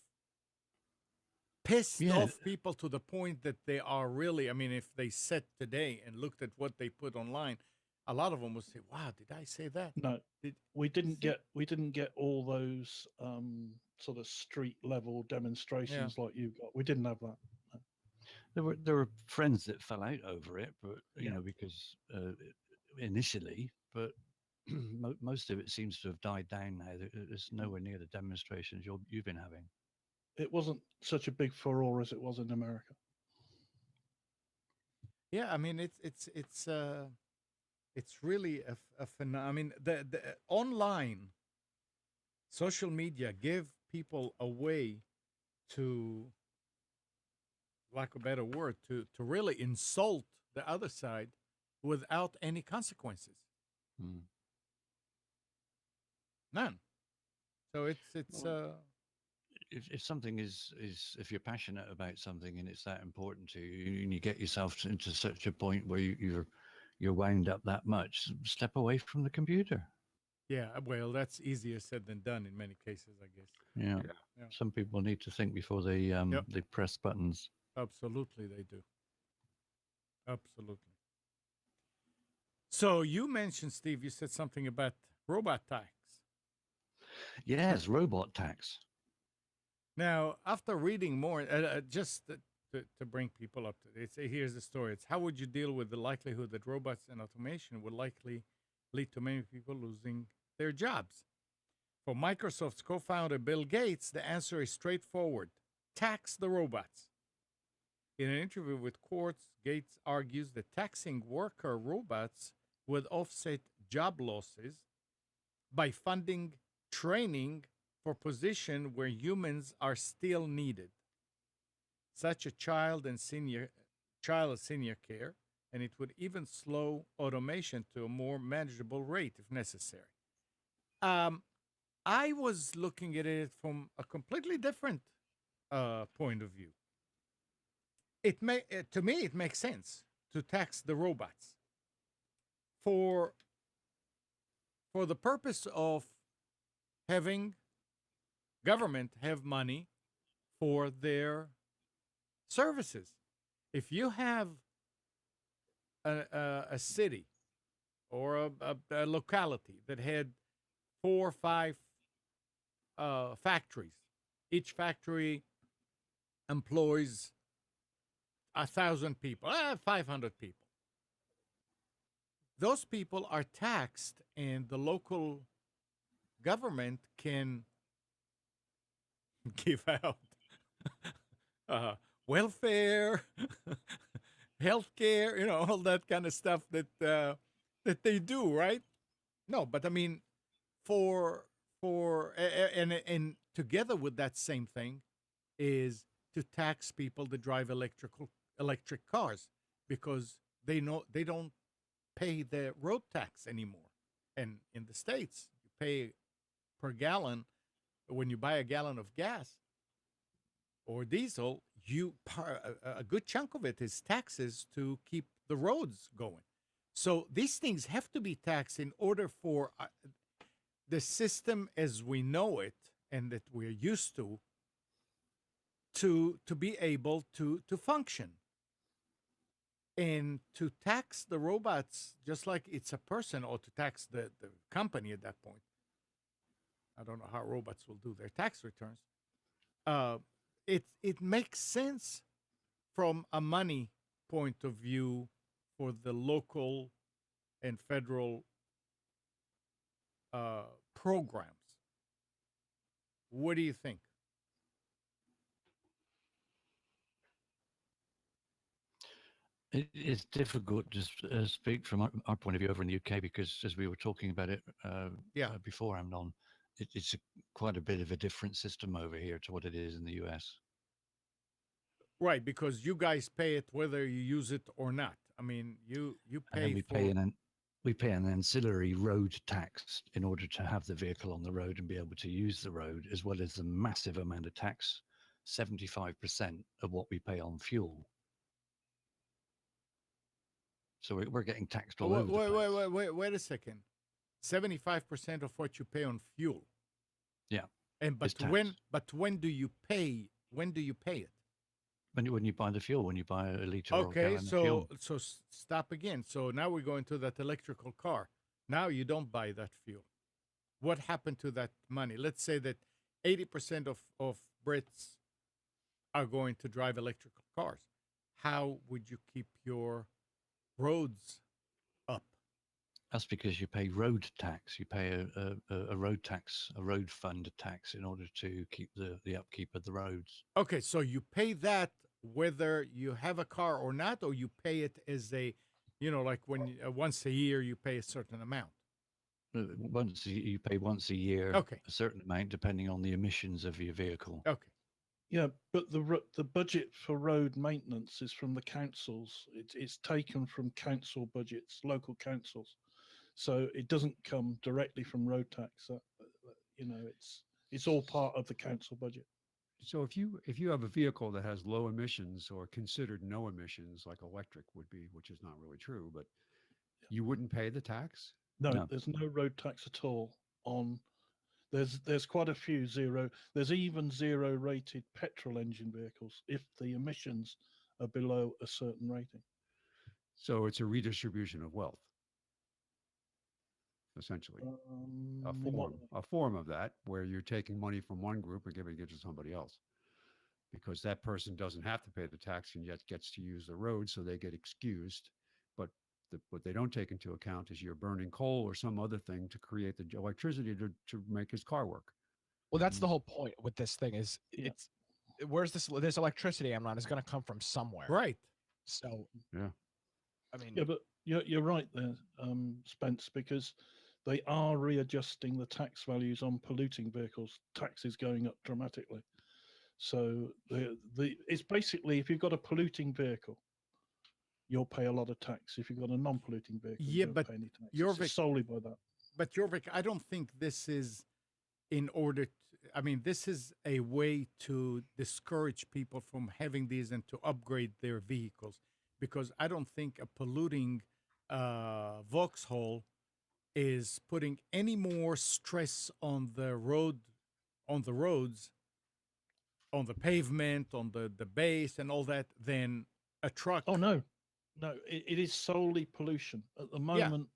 pissed Yeah. off people to the point that they are really? I mean, if they sat today and looked at what they put online, a lot of them would say, "Wow, did I say that?" No, Did- we didn't see- get all those sort of street level demonstrations like you've got. We didn't have that. There were friends that fell out over it, but Yeah. because initially, but most of it seems to have died down now. There's nowhere near the demonstrations you've been having. It wasn't such a big furore as it was in America. Yeah, I mean it's really a phenomenon. I mean the online social media give people a way to, lack of a better word, to really insult the other side without any consequences. Mm. None. So it's if something is if you're passionate about something and it's that important to you, and you get yourself into such a point where you're wound up that much, step away from the computer. Yeah, well, that's easier said than done in many cases, I guess. Yeah. Yeah. Yeah. Some people need to think before they they press buttons. Absolutely, they do. Absolutely. So you mentioned, Steve, you said something about robot tax. Yes, robot tax. Now, after reading more, just to bring people up to date, here's the story. It's how would you deal with the likelihood that robots and automation would likely lead to many people losing their jobs? For Microsoft's co-founder Bill Gates, the answer is straightforward: tax the robots. In an interview with Quartz, Gates argues that taxing worker robots would offset job losses by funding training for positions where humans are still needed, such as child and senior care, and it would even slow automation to a more manageable rate if necessary. I was looking at it from a completely different point of view. To me it makes sense to tax the robots for the purpose of having government have money for their services. If you have a city or a locality that had 4 or 5 factories, each factory employs 1,000 people, 500 people. Those people are taxed, and the local government can give out welfare, healthcare, all that kind of stuff that they do, right? No, but I mean, and together with that same thing is to tax people that drive electric cars, because they don't pay the road tax anymore. And in the States, you pay per gallon. When you buy a gallon of gas or diesel, a good chunk of it is taxes to keep the roads going. So these things have to be taxed in order for the system as we know it and that we're used to be able to function. And to tax the robots just like it's a person, or to tax the company at that point. I don't know how robots will do their tax returns. It makes sense from a money point of view for the local and federal programs. What do you think? It's difficult to speak from our point of view over in the UK, because as we were talking about it before I'm on, it's quite a bit of a different system over here to what it is in the US. Right, because you guys pay it whether you use it or not. I mean, you pay we pay an ancillary road tax in order to have the vehicle on the road and be able to use the road, as well as the massive amount of tax, 75% of what we pay on fuel. So we're getting taxed all over the place. Wait a second. 75% of what you pay on fuel. Yeah. And when do you pay? When do you pay it? When you buy the fuel, when you buy a liter or a Okay, gallon of fuel. so stop again. So now we're going to that electrical car. Now you don't buy that fuel. What happened to that money? Let's say that 80% of Brits are going to drive electrical cars. How would you keep your roads up? That's because you pay road tax. You pay a road tax, a road fund tax, in order to keep the upkeep of the roads. Okay, so you pay that whether you have a car or not, or you pay it as like when once a year you pay a certain amount. You pay once a year, Okay. a certain amount, depending on the emissions of your vehicle. Okay. Yeah, but the budget for road maintenance is from the councils. It's taken from council budgets, local councils, so it doesn't come directly from road tax. It's all part of the council budget. So if you have a vehicle that has low emissions or considered no emissions, like electric would be, which is not really true, but you wouldn't pay the tax. No, No. there's no road tax at all on. There's quite a few zero. There's even zero rated petrol engine vehicles if the emissions are below a certain rating. So it's a redistribution of wealth, essentially. In what way? A form of that, where you're taking money from one group and giving it to somebody else, because that person doesn't have to pay the tax and yet gets to use the road, so they get excused. But what they don't take into account is you're burning coal or some other thing to create the electricity to make his car work. Well, that's the whole point with this thing is Yeah. it's where's this electricity I'm on is going to come from somewhere. Right. So Yeah. I mean, Yeah, but you're right there, Spence, because they are readjusting the tax values on polluting vehicles. Tax is going up dramatically. So it's basically, if you've got a polluting vehicle, you'll pay a lot of tax. If you've got a non-polluting vehicle, Yeah, you don't but pay any tax. your It's vic- solely by that. But Jorvik, I don't think this is in order to, I mean, this is a way to discourage people from having these and to upgrade their vehicles, because I don't think a polluting Vauxhall is putting any more stress on the roads, on the pavement, on the base and all that than a truck. Oh no, it is solely pollution at the moment.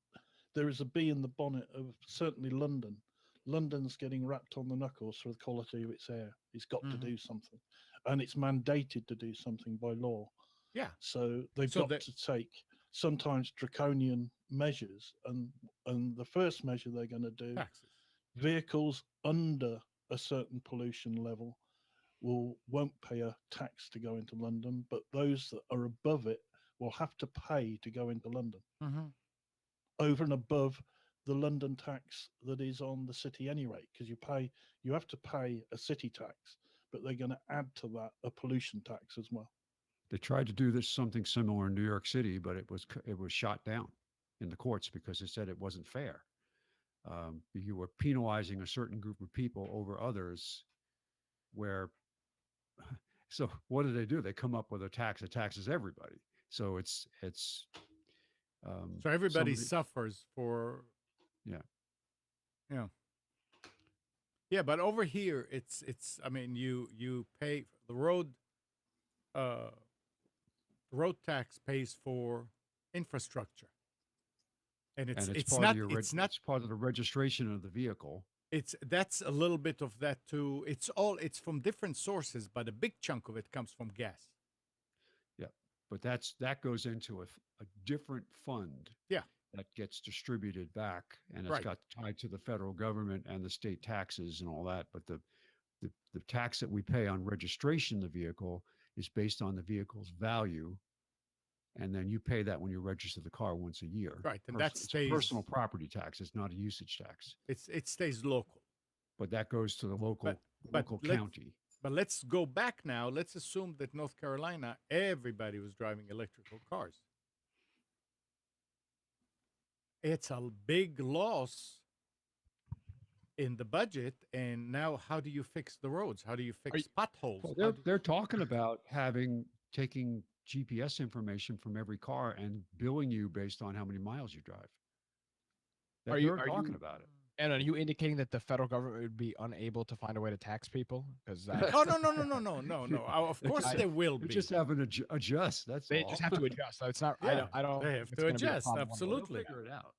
There is a bee in the bonnet of certainly London. London's getting wrapped on the knuckles for the quality of its air. It's got to do something, and it's mandated to do something by law. Yeah. So they've So got to take sometimes draconian measures, and the first measure they're going to do, Taxes. vehicles under a certain pollution level won't pay a tax to go into London, but those that are above it will have to pay to go into London, over and above the London tax that is on the city anyway, because you have to pay a city tax, but they're going to add to that a pollution tax as well. They tried to do something similar in New York City, but it was shot down in the courts because it said it wasn't fair. You were penalizing a certain group of people over others. So what do? They come up with a tax that taxes everybody. So it's So everybody suffers for. Yeah, but over here it's I mean you pay the road tax pays for infrastructure. And it's part not of it's not it's part of the registration of the vehicle. that's a little bit of that too. It's from different sources, but a big chunk of it comes from gas. Yeah, but that goes into a different fund. Yeah. That gets distributed back, and it's Right. got tied to the federal government and the state taxes and all that. But the tax that we pay on registration of the vehicle is based on the vehicle's value, and then you pay that when you register the car once a year. Right, and It's a personal property tax. It's not a usage tax. It stays local. But that goes to the local but county. But let's go back now. Let's assume that North Carolina, everybody was driving electrical cars. It's a big loss in the budget. And now how do you fix the roads? How do you fix potholes? Well, they're talking about taking GPS information from every car and billing you based on how many miles you drive. Are you talking about it? And are you indicating that the federal government would be unable to find a way to tax people? Because Oh no! Of course they will They be. just have an adjust. That's they all. just have to adjust. So it's not. Yeah, I don't. they have think to it's gonna be a adjust, problem one bit. absolutely. They'll figure it out.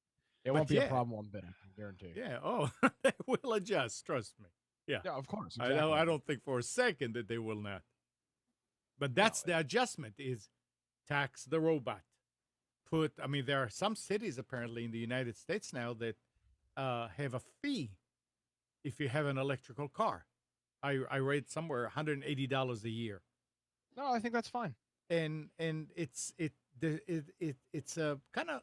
It But won't be yeah. a problem one bit. I can guarantee. Yeah. Oh, they will adjust. Trust me. Yeah. Yeah, of course. I don't think for a second that they will not. But that's the adjustment: is tax the robot. I mean, there are some cities apparently in the United States now that have a fee if you have an electrical car. I read somewhere $180 a year, No, I think that's fine. and it's a kind of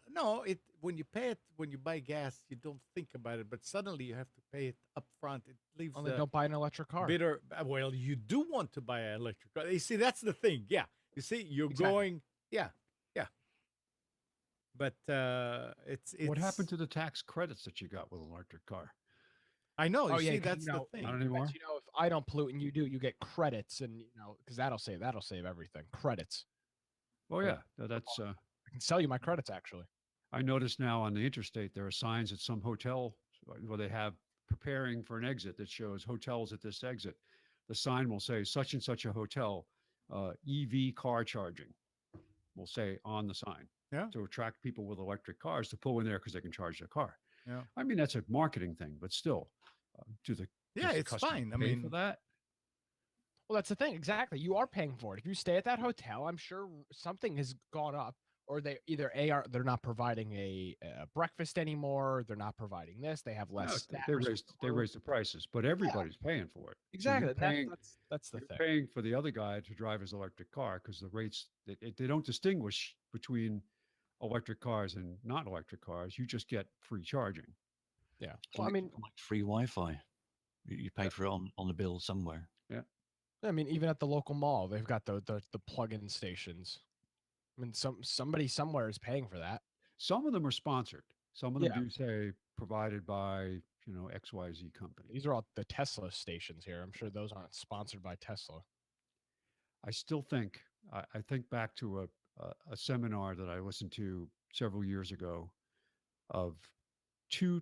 when you buy gas you don't think about it, but suddenly you have to pay it up front. It leaves Only don't buy an electric car. bitter. Well, you do want to buy an electric car. You see, that's the thing. Yeah, you see, you're Exactly. going. Yeah. But it's What happened to the tax credits that you got with an electric car? I know. You see, 'cause, that's you know, the thing. Not anymore? You know, if I don't pollute and you do, you get credits, and because that'll save everything. Credits. Oh yeah, that's. I can sell you my credits actually. I notice now on the interstate there are signs at some hotel where they have preparing for an exit that shows hotels at this exit. The sign will say such and such a hotel, EV car charging. Will say on the sign. Yeah. To attract people with electric cars to pull in there because they can charge their car. Yeah. I mean, that's a marketing thing, but still, does the It's customer fine. I pay mean, for that? Well, that's the thing. Exactly. You are paying for it. If you stay at that hotel, I'm sure something has gone up, or they either they're not providing a breakfast anymore. They're not providing this. They have less No, staff. they raised the prices, but everybody's paying for it. Exactly. So That's the you're thing. paying for the other guy to drive his electric car because the rates they don't distinguish between electric cars and not electric cars. You just get free charging. Yeah. It's Well, I like, mean, like free Wi-Fi. You pay for it on the bill somewhere. Yeah. I mean, even at the local mall, they've got the plug-in stations. I mean, somebody somewhere is paying for that. Some of them are sponsored. Some of them Yeah. do say provided by XYZ company. These are all the Tesla stations here. I'm sure those aren't sponsored by Tesla. I still think I think back to a seminar that I listened to several years ago of two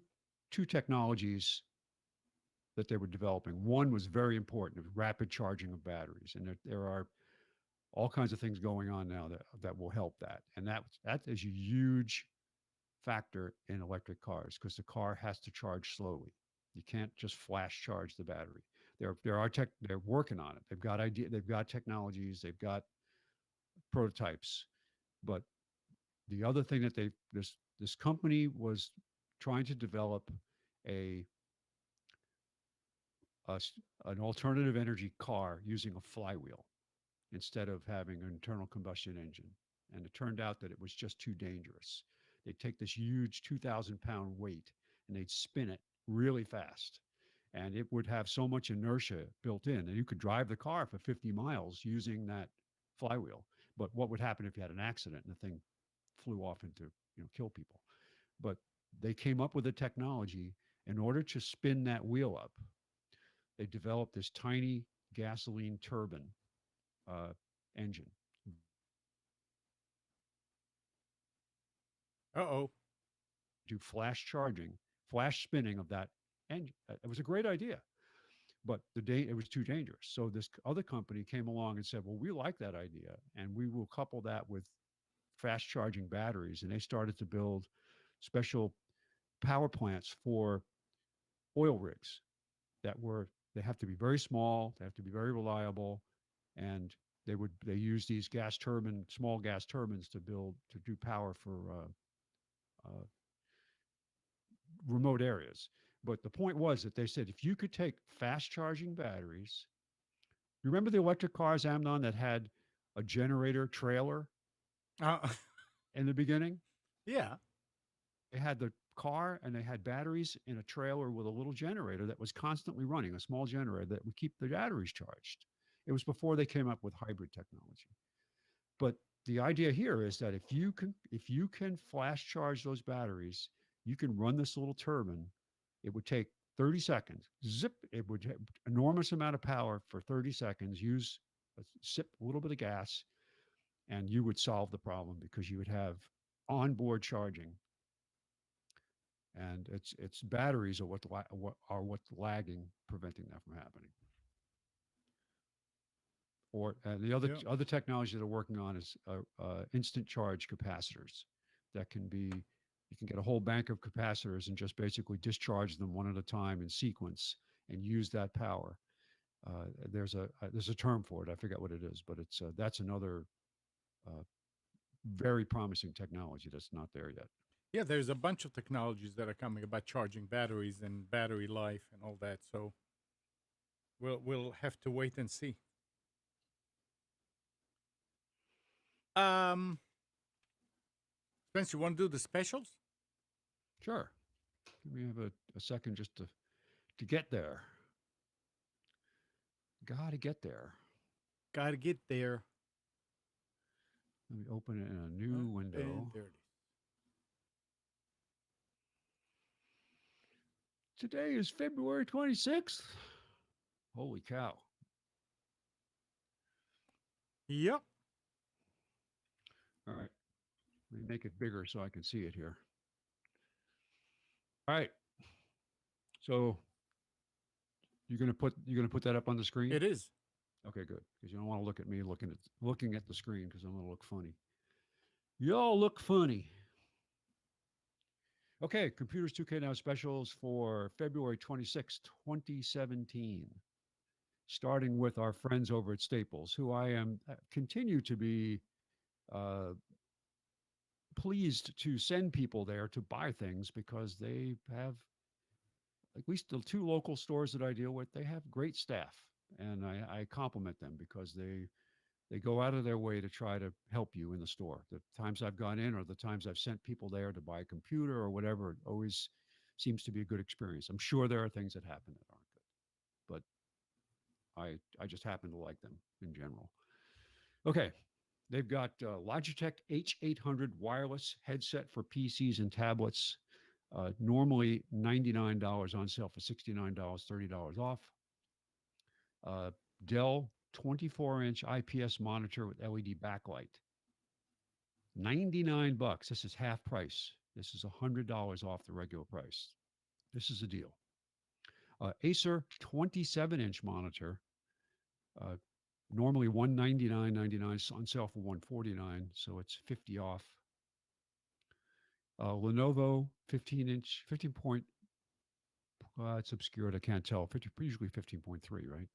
technologies that they were developing. One was very important, rapid charging of batteries, and there are all kinds of things going on now that will help that. And that is a huge factor in electric cars because the car has to charge slowly. You can't just flash charge the battery. They're working on it. They've got technologies, they've got prototypes. But the other thing that this company was trying to develop an alternative energy car using a flywheel instead of having an internal combustion engine. And it turned out that it was just too dangerous. They'd take this huge 2,000-pound weight and they'd spin it really fast. And it would have so much inertia built in that you could drive the car for 50 miles using that flywheel. But what would happen if you had an accident and the thing flew off into, kill people? But they came up with a technology in order to spin that wheel up. They developed this tiny gasoline turbine engine. Do flash charging, flash spinning of that engine. It was a great idea, but it was too dangerous. So this other company came along and said, well, we like that idea and we will couple that with fast charging batteries. And they started to build special power plants for oil rigs they have to be very small, they have to be very reliable, and they use these small gas turbines to do power for remote areas. But the point was that they said if you could take fast charging batteries, remember the electric cars, Amnon, that had a generator trailer in the beginning? Yeah. They had the car and they had batteries in a trailer with a little generator that was constantly running, a small generator that would keep the batteries charged. It was before they came up with hybrid technology. But the idea here is that if you can flash charge those batteries, you can run this little turbine. It would take 30 seconds. Zip. It would have enormous amount of power for 30 seconds. Use a little bit of gas, and you would solve the problem because you would have onboard charging. And it's batteries are what's lagging, preventing that from happening. Or the other technology that they're working on is instant charge capacitors. That can be, you can get a whole bank of capacitors and just basically discharge them one at a time in sequence and use that power. There's a term for it. I forget what it is, but that's another very promising technology that's not there yet. Yeah, there's a bunch of technologies that are coming about charging batteries and battery life and all that. So we'll have to wait and see. Spence, you want to do the specials? Sure. We have a second just to get there. Gotta get there. Gotta get there. Let me open it in a new window. And there it is. Today is February 26th. Holy cow. Yep. All right. Let me make it bigger so I can see it here. All right. So you're gonna put that up on the screen? It is. Okay, good. Because you don't want to look at me looking at the screen because I'm gonna look funny. Y'all look funny. Okay, Computers 2K Now specials for February 26, 2017. Starting with our friends over at Staples, who I am continue to be uh, pleased to send people there to buy things because they have at least the two local stores that I deal with. They have great staff, and I compliment them because they go out of their way to try to help you in the store. The times I've gone in or the times I've sent people there to buy a computer or whatever, it always seems to be a good experience. I'm sure there are things that happen that aren't good, but I just happen to like them in general. Okay, they've got Logitech H800 wireless headset for PCs and tablets. Normally $99 on sale for $69, $30 off. Dell 24-inch IPS monitor with LED backlight. 99 bucks. This is half price. This is $100 off the regular price. This is a deal. Acer 27-inch monitor. Normally $199.99 on sale for $149, so it's 50 off. Lenovo 15-inch, 15 point. It's obscured. I can't tell. Usually 15.3, right?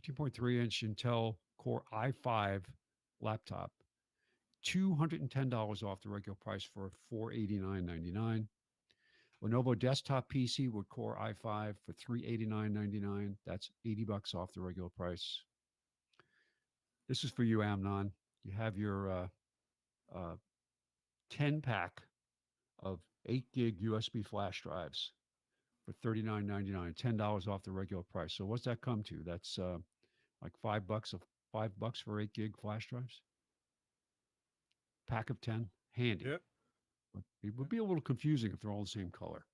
15.3-inch Intel Core i5 laptop. $210 off the regular price for $489.99. Lenovo desktop PC with Core i5 for $389.99. That's 80 bucks off the regular price. This is for you, Amnon. You have your 10-pack of 8 gig USB flash drives for $39.99, $10 off the regular price. So what's that come to? That's like $5 for 8 gig flash drives. Pack of 10, handy. Yep. But it would be a little confusing if they're all the same color.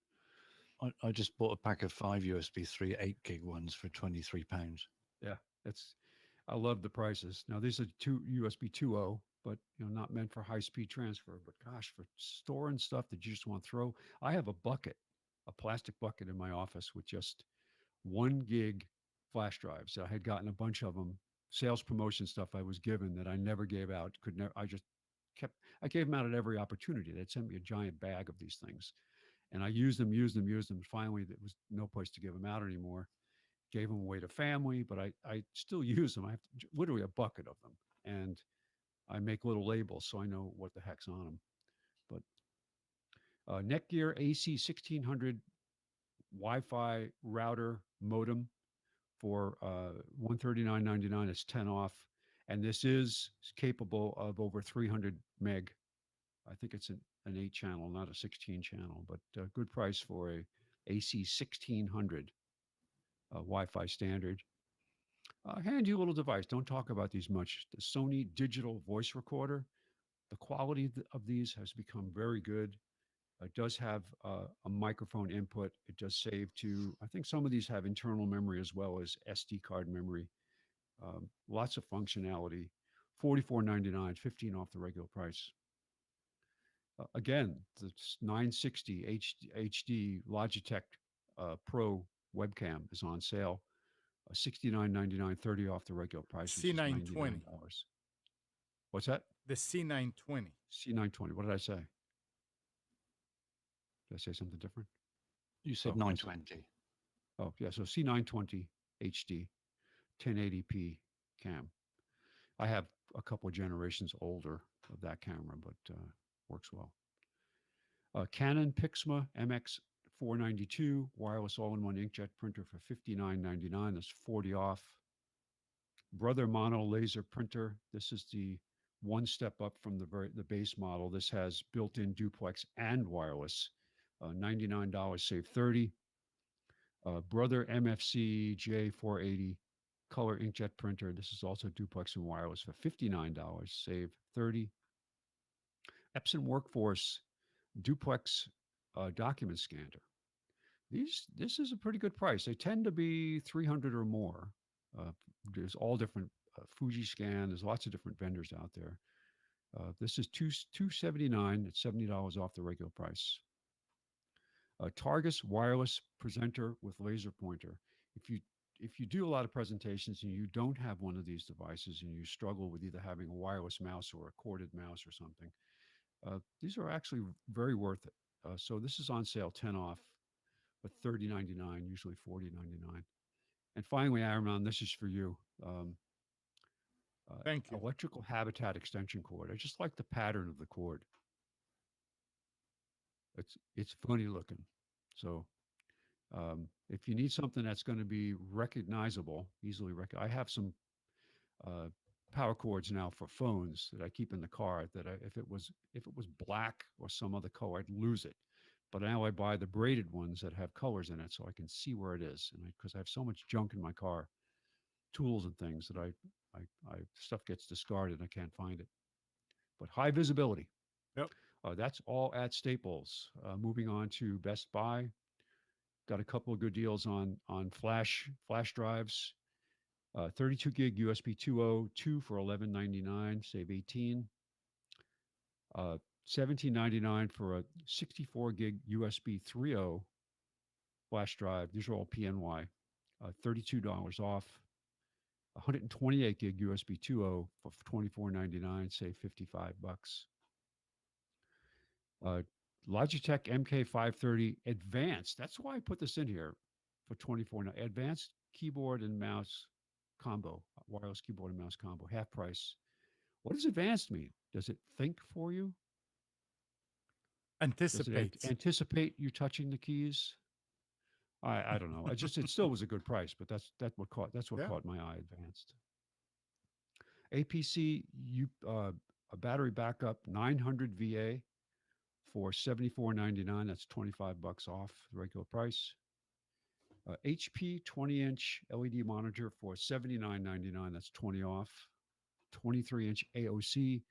I just bought a pack of 5 USB 3 8 gig ones for £23. Yeah, I love the prices. Now these are two USB 2.0, but not meant for high speed transfer. But gosh, for storing stuff that you just want to throw, I have a plastic bucket in my office with just 1 gig flash drives. I had gotten a bunch of them, sales promotion stuff I was given that I never gave out. I gave them out at every opportunity. They'd sent me a giant bag of these things. And I used them. Finally, there was no place to give them out anymore. Gave them away to family, but I still use them. I have literally a bucket of them. And I make little labels so I know what the heck's on them. But Netgear AC 1600 Wi-Fi router modem for $139.99. It's 10 off. And this is capable of over 300 meg. I think it's an 8 channel, not a 16 channel, but good price for a AC 1600 Wi-Fi standard. Handy little device. Don't talk about these much. The Sony digital voice recorder. The quality of these has become very good. It does have a microphone input. It does save to, I think some of these have internal memory as well as SD card memory. Lots of functionality. $44.99, 15 off the regular price. Again, the 960 HD Logitech Pro webcam is on sale. $69.99, 30 off the regular price, which is C920. $99. What's that? The C920. C920. What did I say? Did I say something different? You said Oh, 920. Oh, yeah. So C920 HD, 1080p cam. I have a couple of generations older of that camera, but works well. Canon Pixma MX 492 wireless all-in-one inkjet printer for $59.99. That's 40 off. Brother Mono laser printer. This is the one step up from the base model. This has built-in duplex and wireless. $99, save 30. Brother MFC J480 color inkjet printer. This is also duplex and wireless for $59, save 30. Epson Workforce duplex document scanner. This is a pretty good price. They tend to be 300 or more. There's all different Fuji Scan. There's lots of different vendors out there. This is $279. It's $70 off the regular price. Targus wireless presenter with laser pointer. If you do a lot of presentations and you don't have one of these devices and you struggle with either having a wireless mouse or a corded mouse or something, these are actually very worth it. So this is on sale, 10 off, but $30.99, usually $40.99. And finally, Aaron, this is for you. Thank you. Electrical habitat extension cord. I just like the pattern of the cord. It's funny looking. So if you need something that's going to be recognizable, easily I have some power cords now for phones that I keep in the car. That if it was black or some other color, I'd lose it. But now I buy the braided ones that have colors in it, so I can see where it is. And because I have so much junk in my car, tools and things that I stuff gets discarded, I can't find it. But high visibility. Yep. That's all at Staples. Moving on to Best Buy. Got a couple of good deals on flash drives. 32 gig USB 2.0, 2 for $11.99, save 18. $17.99 for a 64 gig USB 3.0 flash drive. These are all PNY. $32 off. 128 gig USB 2.0 for $24.99, save 55 bucks. Logitech MK530 Advanced. That's why I put this in here for $24. Advanced keyboard and mouse combo, wireless keyboard and mouse combo, half price. What does advanced mean? Does it think for you? Anticipate. Does it anticipate you touching the keys? I don't know. It still was a good price, but that's what caught my eye. Advanced. APC a battery backup 900 VA for $74.99. That's 25 bucks off the regular price. HP 20-inch LED monitor for $79.99. That's 20 off. 23-inch AOC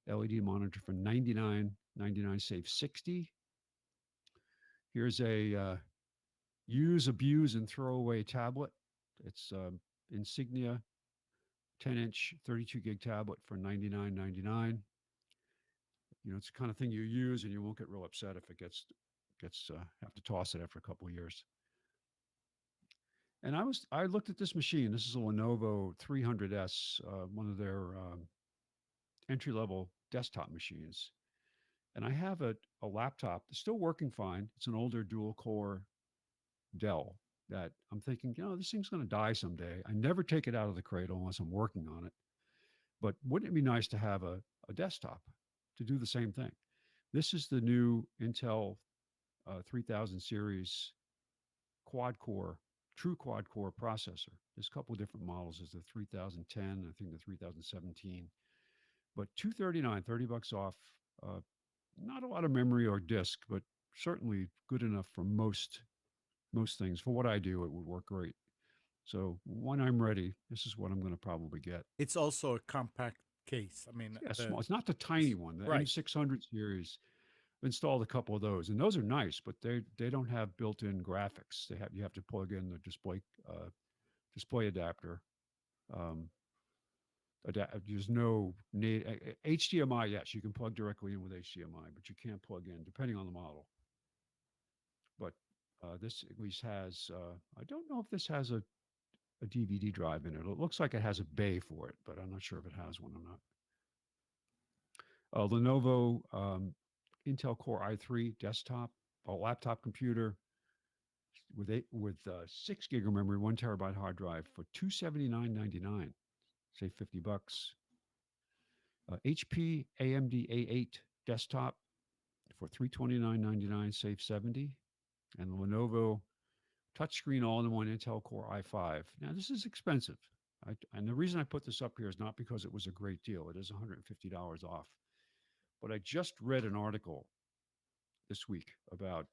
LED monitor for $99.99. Save 60. Here's a use, abuse, and throw away tablet. It's Insignia 10-inch 32 gig tablet for $99.99. It's the kind of thing you use and you won't get real upset if it gets have to toss it after a couple of years. And I looked at this machine. This is a Lenovo 300S, one of their entry-level desktop machines. And I have a laptop that's still working fine. It's an older dual-core Dell that I'm thinking, this thing's going to die someday. I never take it out of the cradle unless I'm working on it. But wouldn't it be nice to have a desktop to do the same thing? This is the new Intel 3000 series true quad core processor. There's a couple of different models. There's the 3010, I think the 3017. But $239, 30 bucks off. Not a lot of memory or disk, but certainly good enough for most things. For what I do, it would work great. So when I'm ready, this is what I'm going to probably get. It's also a compact case. I mean, Yeah, small. It's not the tiny one. The right. M600 series. I've installed a couple of those, and those are nice, but they don't have built-in graphics. You have to plug in the display adapter. There's no HDMI. Yes, you can plug directly in with HDMI, but you can't plug in depending on the model. But this at least has. I don't know if this has a DVD drive in it. It looks like it has a bay for it, but I'm not sure if it has one or not. Lenovo Intel Core i3 desktop, a laptop computer with 6 gig of memory, 1 terabyte hard drive for $279.99. Say 50 bucks. HP AMD A8 desktop for $329.99, save 70. And the Lenovo touchscreen all-in-one Intel Core i5. Now, this is expensive. And the reason I put this up here is not because it was a great deal. It is $150 off. But I just read an article this week about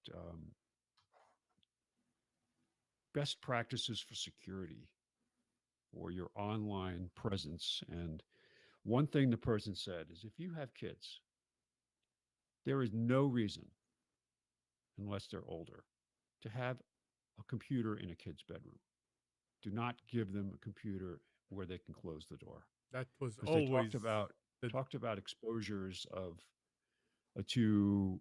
best practices for security or your online presence. And one thing the person said is if you have kids, there is no reason, unless they're older, to have a computer in a kid's bedroom. do not give them a computer where they can close the door, That was because they always the talked about exposures of to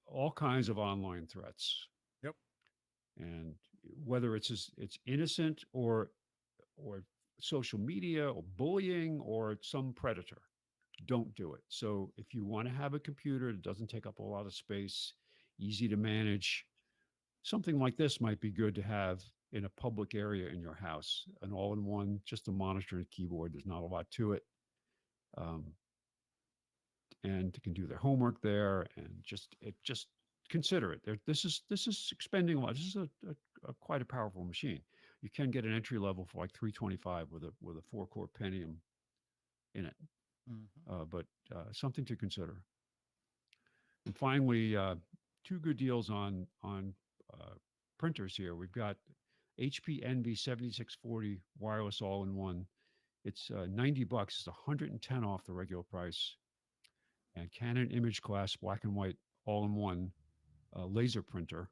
all kinds of online threats. Yep. And whether it's innocent or social media or bullying or some predator, don't do it. So if you want to have a computer that doesn't take up a lot of space, easy to manage, something like this might be good to have in a public area in your house, an all-in-one, just a monitor and keyboard. There's not a lot to it. Um, and they can do their homework there, and just consider it. This is expending a lot. This is a quite a powerful machine. You can get an entry level for like 325 with a 4-core Pentium in it, but something to consider. And finally, two good deals on printers here. We've got HP Envy 7640 wireless all-in-one. It's $90. It's 110 off the regular price. And Canon Image Class black and white all-in-one laser printer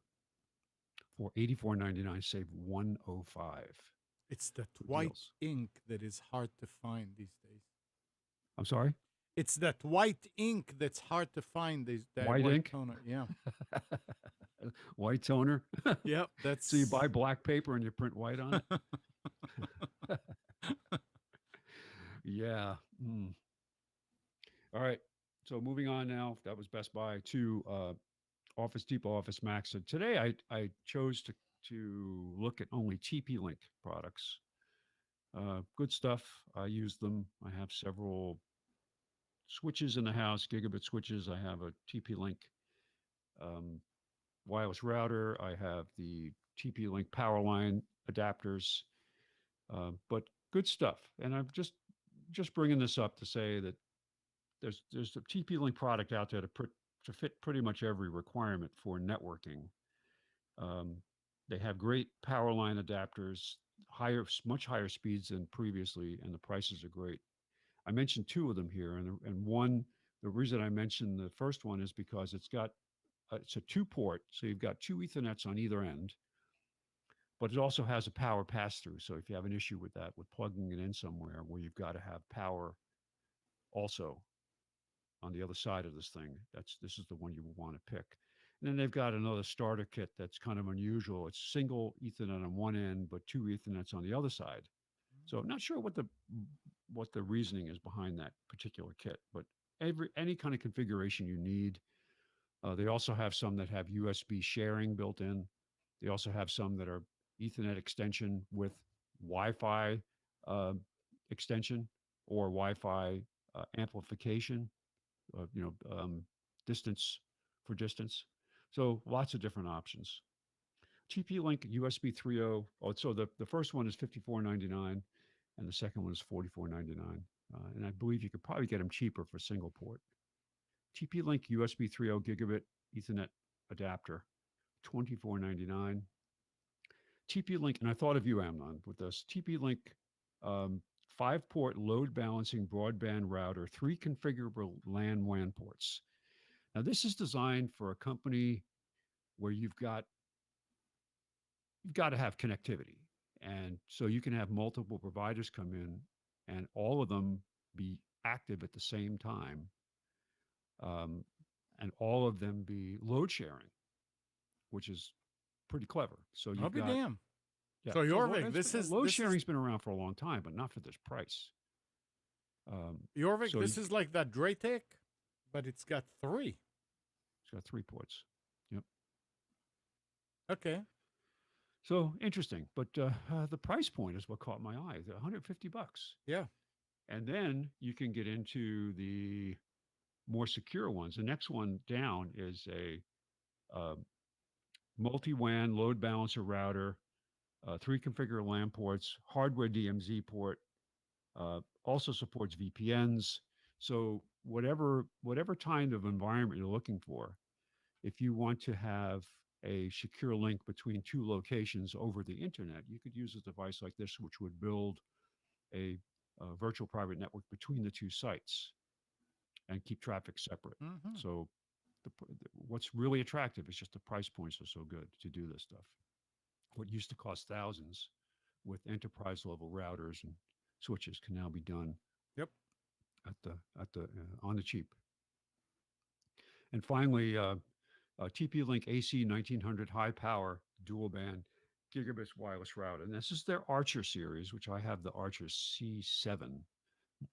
for $84.99, save $105. it's that Good white deals. ink that is hard to find these days. I'm sorry? It's that white ink that's hard to find. That White ink? toner. Yeah. White toner. Yep. That's So you buy black paper and you print white on it? Yeah. All right. So moving on now, that was Best Buy, to Office Depot, Office Max. So today I chose to look at only TP-Link products. Good stuff. I use them. I have several switches in the house, gigabit switches. I have a TP-Link wireless router. I have the TP-Link power line adapters, but good stuff. And I'm just bringing this up to say that there's a TP-Link product out there to fit pretty much every requirement for networking. They have great power line adapters, much higher speeds than previously, and the prices are great. I mentioned two of them here, and one, the reason I mentioned the first one is because it's a 2-port, so you've got 2 Ethernets on either end, but it also has a power pass-through. So if you have an issue with that, with plugging it in somewhere where you've got to have power also on the other side of this thing, this is the one you want to pick. And then they've got another starter kit that's kind of unusual. It's single Ethernet on one end, but 2 Ethernets on the other side. So I'm not sure what the reasoning is behind that particular kit, but any kind of configuration you need. They also have some that have USB sharing built in. They also have some that are Ethernet extension with Wi-Fi extension or Wi-Fi amplification. Distance for distance. So lots of different options. TP-Link USB 3.0. So the first one is $54.99, and the second one is $44.99. And I believe you could probably get them cheaper for single port. TP-Link USB 3.0 gigabit Ethernet adapter, $24.99. TP-Link, and I thought of you, Amnon, with this. TP-Link 5-port load balancing broadband router, 3 configurable LAN WAN ports. Now, this is designed for a company where you've got to have connectivity. And so you can have multiple providers come in and all of them be active at the same time. And all of them be load sharing, which is pretty clever. So I'll you've be got, damn. yeah. So Jorvik, load sharing's been around for a long time, but not for this price. Jorvik, so this is like that Draytech, but it's got 3. It's got 3 ports. Yep. Okay. So interesting, but the price point is what caught my eye. $150. Yeah. And then you can get into the more secure ones. The next one down is a multi-WAN load balancer router, 3 configurable LAN ports, hardware DMZ port, also supports VPNs. So whatever kind of environment you're looking for, if you want to have a secure link between 2 locations over the internet, you could use a device like this, which would build a virtual private network between the 2 sites and keep traffic separate. Mm-hmm. So what's really attractive is just the price points are so good to do this stuff. What used to cost thousands with enterprise level routers and switches can now be done Yep. on the cheap. And finally, TP-Link AC 1900 high power dual band gigabit wireless router. And this is their Archer series, which I have the Archer C7,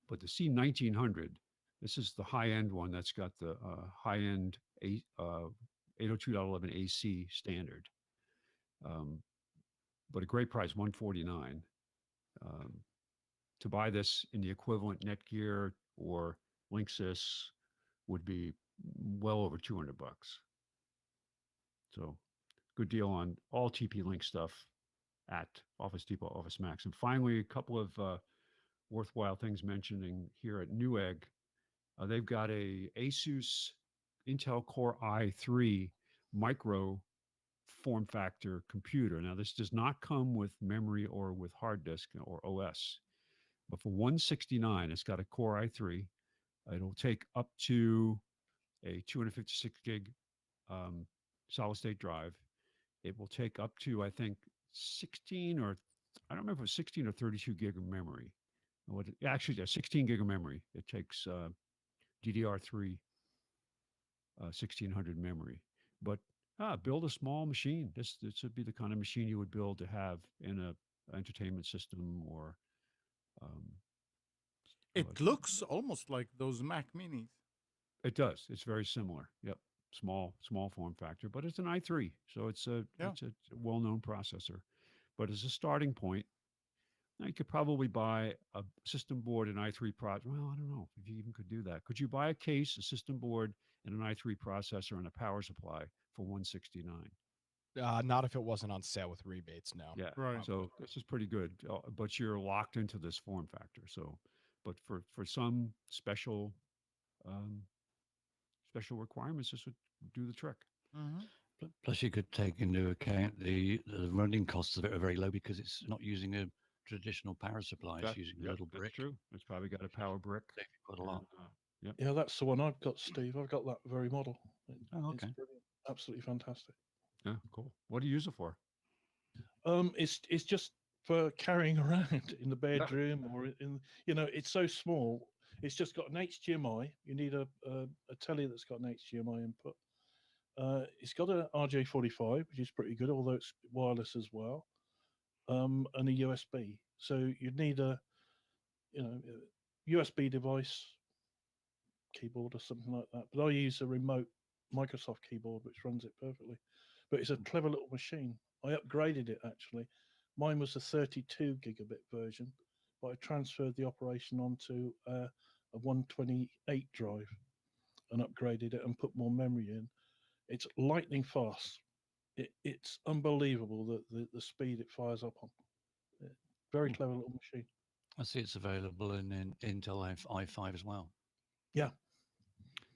but the C1900, this is the high end one that's got the high end 802.11 AC standard. But a great price, $149. To buy this in the equivalent Netgear or Linksys would be well over $200. So good deal on all TP-Link stuff at Office Depot, Office Max. And finally, a couple of worthwhile things mentioning here at Newegg. They've got a Asus Intel Core i3 micro form factor computer. Now, this does not come with memory or with hard disk or OS, but for $169, it's got a Core i3. It'll take up to a 256 gig solid state drive. It will take up to, I think, 16 or I don't remember if it was 16 or 32 gig of memory. Actually, 16 gig of memory. It takes DDR3 1600 memory. But build a small machine. This would be the kind of machine you would build to have in a entertainment system or. It looks almost like those Mac Minis. It does. It's very similar. Yep. Small form factor, but it's an i3, so it's a well-known processor. But as a starting point, now you could probably buy a system board, an i3 well, I don't know if you even could do that. Could you buy a case, a system board, and an i3 processor and a power supply for $169? Not if it wasn't on sale with rebates. No. Yeah. Right. So this is pretty good, but you're locked into this form factor. So, but for some special requirements, this would do the trick. Mm-hmm. Plus, you could take into account the running costs of it are very low because it's not using a traditional power supply. It's using a little brick. That's true. It's probably got a power brick. Save you quite a lot. Yep. Yeah, that's the one I've got, Steve. I've got that very model. Oh, It's okay. brilliant. Absolutely fantastic. Yeah, cool. What do you use it for? It's just for carrying around in the bedroom or in, it's so small. It's just got an HDMI. You need a telly that's got an HDMI input. It's got a RJ45, which is pretty good, although it's wireless as well, and a USB. So you'd need a USB device, keyboard or something like that. But I use a remote Microsoft keyboard, which runs it perfectly. But it's a clever little machine. I upgraded it actually. Mine was a 32 gigabit version, but I transferred the operation onto a 128 drive and upgraded it and put more memory in. It's lightning fast. It's unbelievable the speed it fires up on. Very clever little machine. I see it's available in Intel i5 as well. Yeah.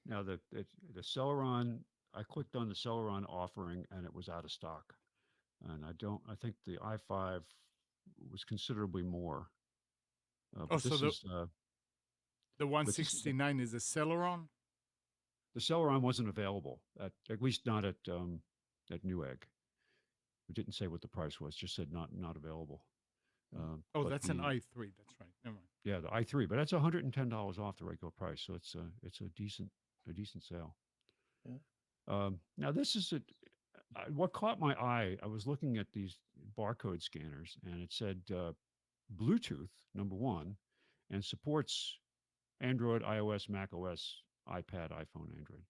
Now the Celeron, I clicked on the Celeron offering and it was out of stock, and I think the i5 was considerably more. So the 169 is a Celeron. The Celeron wasn't available at least not at Newegg. It didn't say what the price was; just said not available. That's an i3. That's right. Never mind. Yeah, the i3, but that's $110 off the regular price, so it's a decent sale. Yeah. Now this is what caught my eye. I was looking at these barcode scanners, and it said Bluetooth #1, and supports Android, iOS, Mac OS, iPad, iPhone, Android.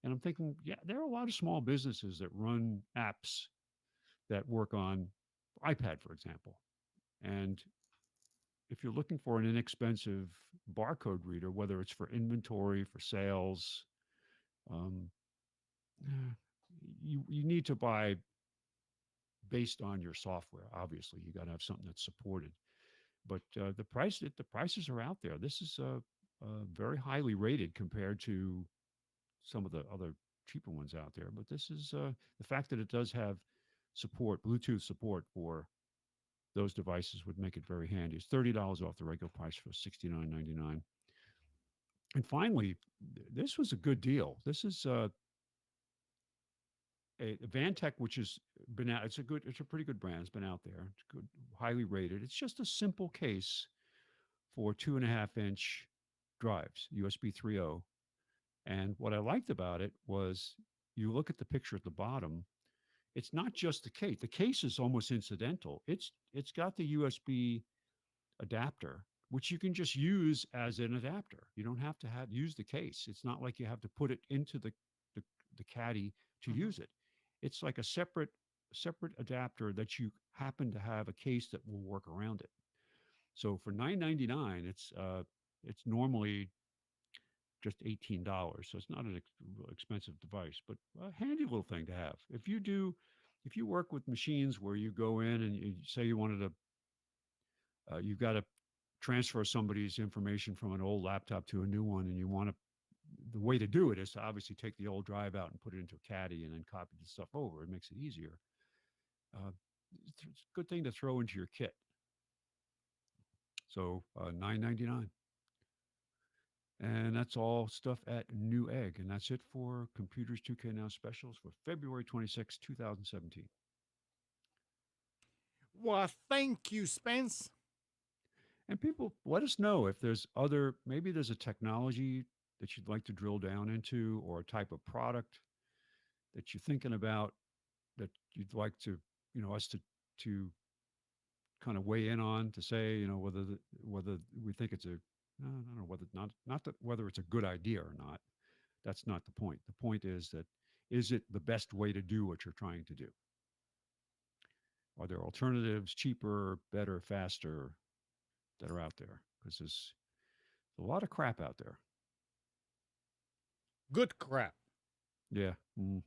And I'm thinking, yeah, there are a lot of small businesses that run apps that work on iPad, for example. And if you're looking for an inexpensive barcode reader, whether it's for inventory, for sales, you need to buy based on your software. Obviously, you got to have something that's supported. But the prices are out there. This is very highly rated compared to some of the other cheaper ones out there. But this is the fact that it does have Bluetooth support for those devices would make it very handy. It's $30 off the regular price for $69.99. And finally, this was a good deal. This is Vantech, which has been out. It's a pretty good brand. It's been out there. It's good, highly rated. It's just a simple case for 2.5-inch drives, USB 3.0. And what I liked about it was you look at the picture at the bottom. It's not just the case. The case is almost incidental. It's got the USB adapter, which you can just use as an adapter. You don't have to use the case. It's not like you have to put it into the caddy to use it. It's like a separate adapter that you happen to have a case that will work around it. So for $9.99, it's normally just $18. So it's not an expensive device, but a handy little thing to have. If you work with machines where you go in and you say you wanted to, you've got to transfer somebody's information from an old laptop to a new one, and you want to, the way to do it is to obviously take the old drive out and put it into a caddy and then copy the stuff over. It makes it easier. It's a good thing to throw into your kit. So $9.99. And that's all stuff at Newegg. And that's it for Computers 2K Now specials for February 26, 2017. Well, thank you, Spence. And people, let us know if there's maybe there's a technology that you'd like to drill down into, or a type of product that you're thinking about that you'd like to, us to kind of weigh in on, to say, whether we think it's I don't know whether it's a good idea or not. That's not the point. The point is that, is it the best way to do what you're trying to do? Are there alternatives, cheaper, better, faster, that are out there? Because there's a lot of crap out there. Good crap. Yeah. Mm.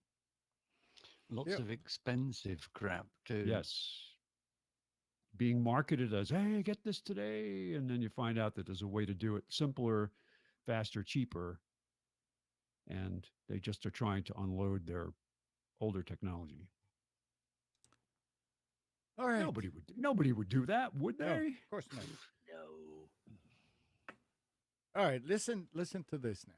Lots of expensive crap too. Yes. Being marketed as, hey, get this today. And then you find out that there's a way to do it simpler, faster, cheaper. And they just are trying to unload their older technology. All right. Nobody would do that, would they? No, of course not. No. All right, listen to this now.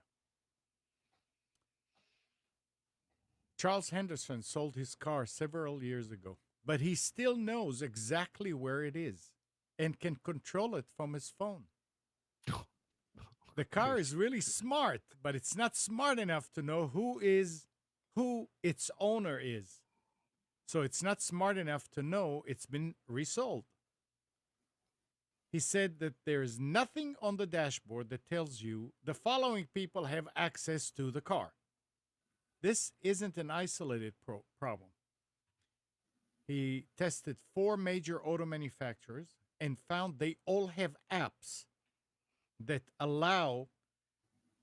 Charles Henderson sold his car several years ago, but he still knows exactly where it is and can control it from his phone. The car is really smart, but it's not smart enough to know who its owner is. So it's not smart enough to know it's been resold. He said that there is nothing on the dashboard that tells you the following people have access to the car. This isn't an isolated problem. He tested 4 major auto manufacturers and found they all have apps that allow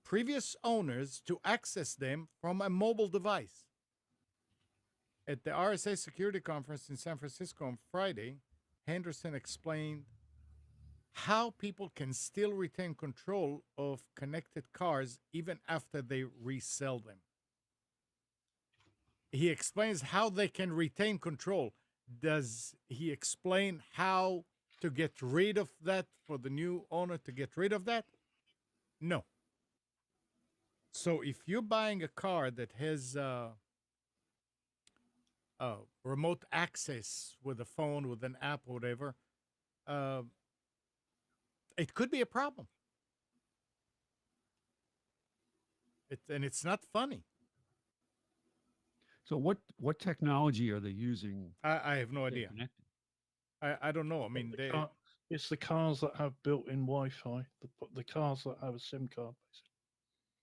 previous owners to access them from a mobile device. At the RSA Security Conference in San Francisco on Friday, Henderson explained how people can still retain control of connected cars even after they resell them. He explains how they can retain control. Does he explain how to get rid of that, for the new owner to get rid of that? No. So if you're buying a car that has remote access with a phone, with an app or whatever, it could be a problem. It's not funny. So what technology are they using? I have no to idea. connect it? I don't know. I mean, It's the cars that have built-in Wi-Fi. The cars that have a SIM card, basically.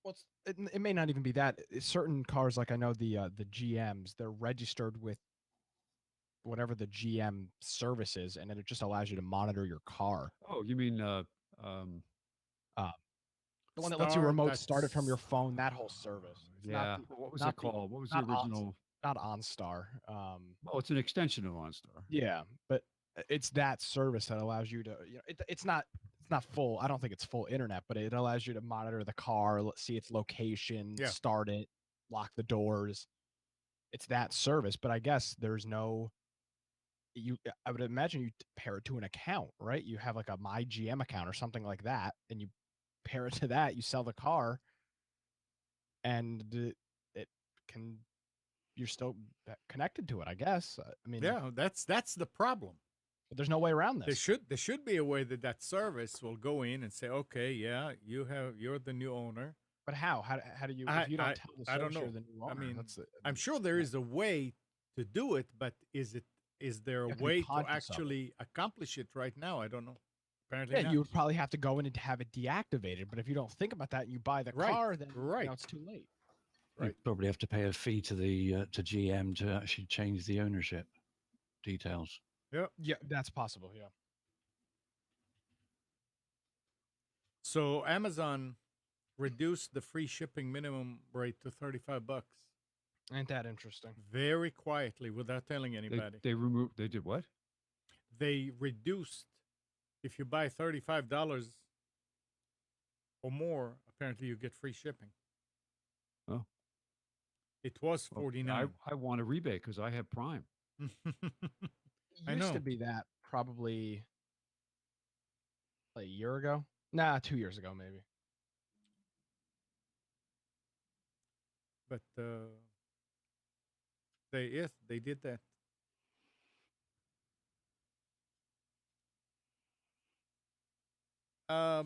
Well, it may not even be that. Certain cars, like I know the GMs, they're registered with whatever the GM service is, and then it just allows you to monitor your car. Oh, you mean The one that lets you remote start it from your phone. That whole service. It's yeah. not What was not it called? What was the not on- original? not OnStar. Oh, it's an extension of OnStar. Yeah, but it's that service that allows you to, it's not full. I don't think it's full internet, but it allows you to monitor the car, see its location, Yeah. start it, lock the doors. It's that service, but I guess there's no. I would imagine you pair it to an account, right? You have like a My GM account or something like that, and you pair it to that. You sell the car, and it can you're still connected to it, I guess. I mean, Yeah, that's the problem. but there's no way around this. There should be a way that that service will go in and say, okay, yeah, you're the new owner. But how? How do you I if you don't tell the I don't service you're know. the new I owner? mean, That's I'm sure there is a way to do it, but is there a You have to be way to conscious of it. actually accomplish it right now? I don't know. Apparently yeah, not. you would probably have to go in and have it deactivated. But if you don't think about that and you buy the Right, car, then right. it's too late. You Right. probably have to pay a fee to the to GM to actually change the ownership details. Yeah, that's possible. Yeah. So Amazon reduced the free shipping minimum rate to $35 Ain't that interesting? very quietly without telling anybody. They did what? They reduced, if you buy $35 or more, apparently you get free shipping. Oh. It was Well, $49. I want a rebate because I have Prime. I Used to know. be that probably like a year ago. Nah, 2 years ago maybe. But they did that.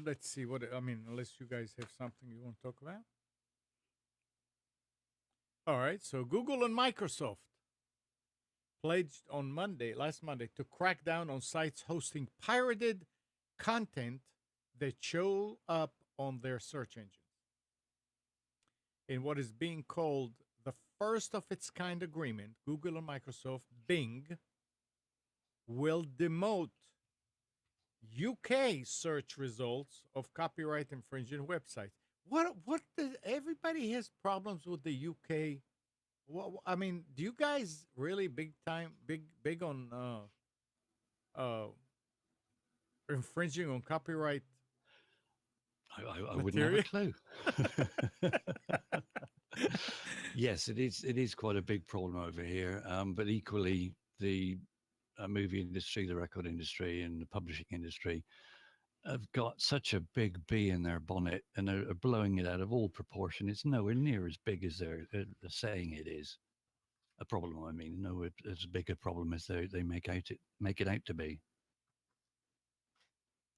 Let's see what I mean. Unless you guys have something you want to talk about. All right. So Google and Microsoft pledged on last Monday, to crack down on sites hosting pirated content that show up on their search engines. In what is being called the first of its kind agreement, Google and Microsoft, Bing, will demote UK search results of copyright infringing websites. Everybody has problems with the UK. I mean, do you guys really big on infringing on copyright? I wouldn't have a clue. Yes, it is quite a big problem over here. But equally, the movie industry, the record industry, and the publishing industry have got such a big bee in their bonnet, and are blowing it out of all proportion. It's nowhere near as big as they're saying it is. A problem, I mean, nowhere as big a problem as they make it out to be.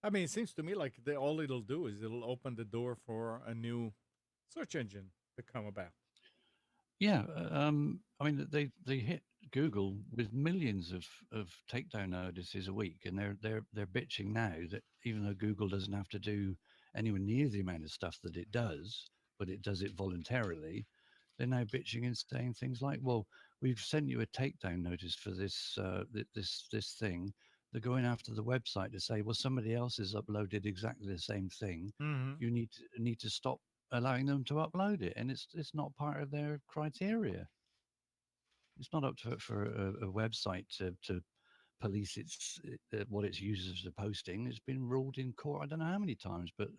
I mean, it seems to me like all it'll do is it'll open the door for a new search engine to come about. Yeah, I mean, they hit Google with millions of takedown notices a week, and they're bitching now that even though Google doesn't have to do anywhere near the amount of stuff that it does, but it does it voluntarily, they're now bitching and saying things like, "Well, we've sent you a takedown notice for this this thing." They're going after the website to say, "Well, somebody else has uploaded exactly the same thing. Mm-hmm. You need to stop allowing them to upload it," and it's not part of their criteria. It's not up to for a website to police what its users are posting. It's been ruled in court I don't know how many times, but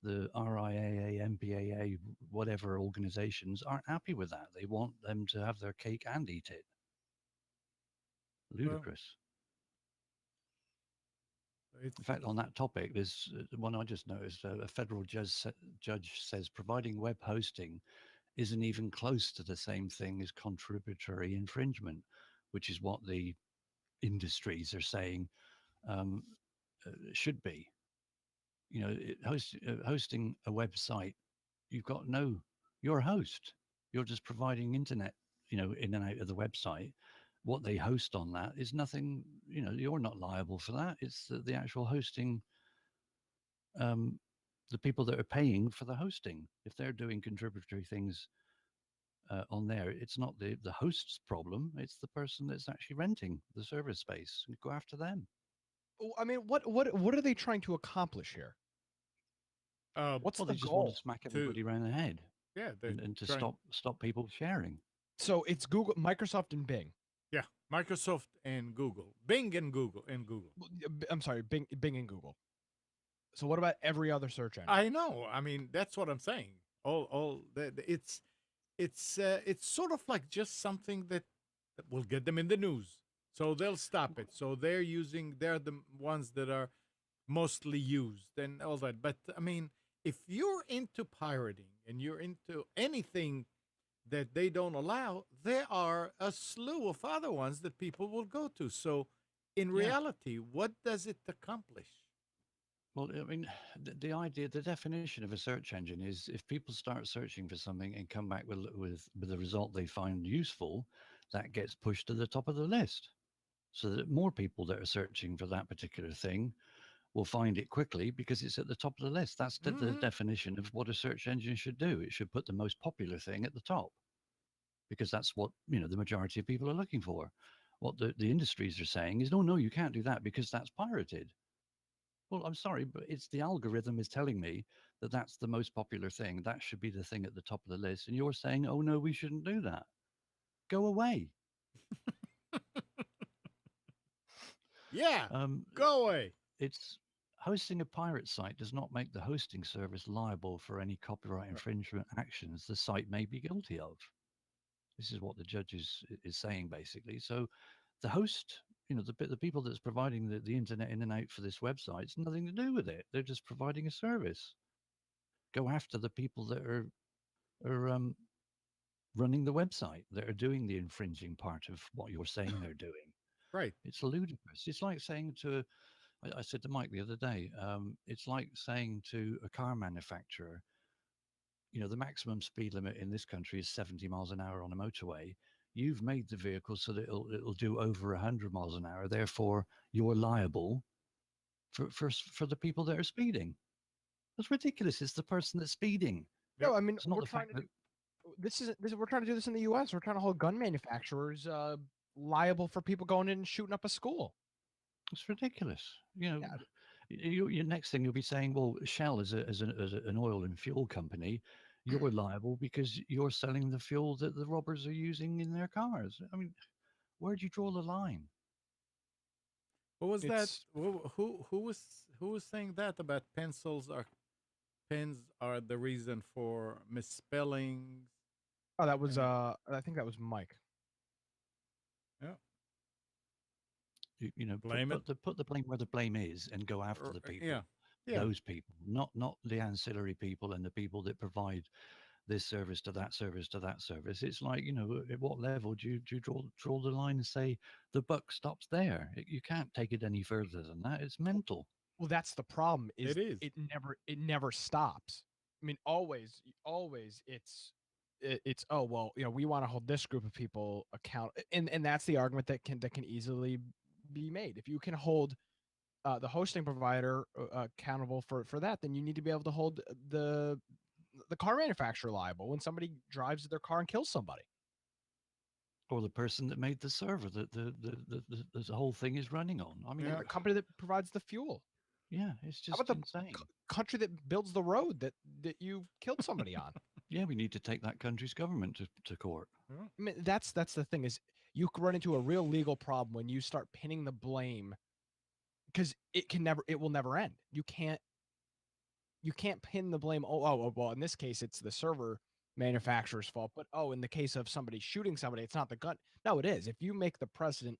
the RIAA, MPAA, whatever organizations aren't happy with that. They want them to have their cake and eat it. Ludicrous. In fact, on that topic, there's one I just noticed. A federal judge says providing web hosting isn't even close to the same thing as contributory infringement, which is what the industries are saying should be. You know, hosting a website, you're a host. You're just providing internet, in and out of the website. What they host on that is nothing, you're not liable for that. It's the actual hosting, the people that are paying for the hosting. If they're doing contributory things on there, it's not the host's problem. It's the person that's actually renting the server space. Go after them. I mean, what are they trying to accomplish here? What's Well, the they just goal? want to smack everybody around the head. Yeah, and to stop people sharing. So it's Google, Microsoft, and Bing. Yeah, Microsoft and Google, Bing and Google I'm sorry, Bing and Google. So what about every other search engine? I know. I mean, that's what I'm saying. It's sort of like just something that will get them in the news, so they'll stop it. So they're the ones that are mostly used and all that. But I mean, if you're into pirating and you're into anything that they don't allow, there are a slew of other ones that people will go to. So, in Yeah. reality, what does it accomplish? Well, I mean, the idea, the definition of a search engine is if people start searching for something and come back with a result they find useful, that gets pushed to the top of the list, so that more people that are searching for that particular thing will find it quickly because it's at the top of the list. That's the Mhm. definition of what a search engine should do. It should put the most popular thing at the top because that's what the majority of people are looking for. What the industries are saying is, no, you can't do that because that's pirated. Well, I'm sorry, but it's the algorithm is telling me that that's the most popular thing. That should be the thing at the top of the list. And you're saying, oh, no, we shouldn't do that. Go away. Yeah, Um, go away. it's hosting a pirate site does not make the hosting service liable for any copyright infringement actions the site may be guilty of. This is what the judge is saying, basically. So the host, the people that's providing the internet in and out for this website, it's nothing to do with it. They're just providing a service. Go after the people that are running the website, that are doing the infringing part of what you're saying they're doing. Right. It's ludicrous. It's like saying to, I said to Mike the other day, it's like saying to a car manufacturer, the maximum speed limit in this country is 70 miles an hour on a motorway. You've made the vehicle so that it'll do over 100 miles an hour. Therefore, you're liable for the people that are speeding. That's ridiculous. It's the person that's speeding. No, I mean It's not we're the trying fact to that do this. We're trying to do this in the U.S. We're trying to hold gun manufacturers liable for people going in and shooting up a school. it's ridiculous. Yeah. Your next thing you'll be saying, well, Shell as an oil and fuel company, you're liable because you're selling the fuel that the robbers are using in their cars. I mean, where do you draw the line? What was that? It's Who was saying that about pens are the reason for misspellings? that was And I think that was Mike. yeah, Put, blame it. put the blame where the blame is and go after Or, the people. yeah, yeah. Those people, not the ancillary people and the people that provide this service to that service to that service. It's like, at what level do you draw the line and say the buck stops there? You can't take it any further than that. It's mental. Well, that's the problem. Is It is. it never stops. I mean, always it's oh well, we want to hold this group of people account, and that's the argument that can easily be made. If you can hold the hosting provider accountable for that, then you need to be able to hold the car manufacturer liable when somebody drives their car and kills somebody. Or the person that made the server that the whole thing is running on. I mean, Yeah. The company that provides the fuel. yeah, it's How just about the insane. country that builds the road that you killed somebody on? Yeah, we need to take that country's government to court. Yeah. I mean, that's the thing is you could run into a real legal problem when you start pinning the blame because it will never end. You can't pin the blame. Oh, well, in this case, it's the server manufacturer's fault. But in the case of somebody shooting somebody, it's not the gun. No, it is. If you make the precedent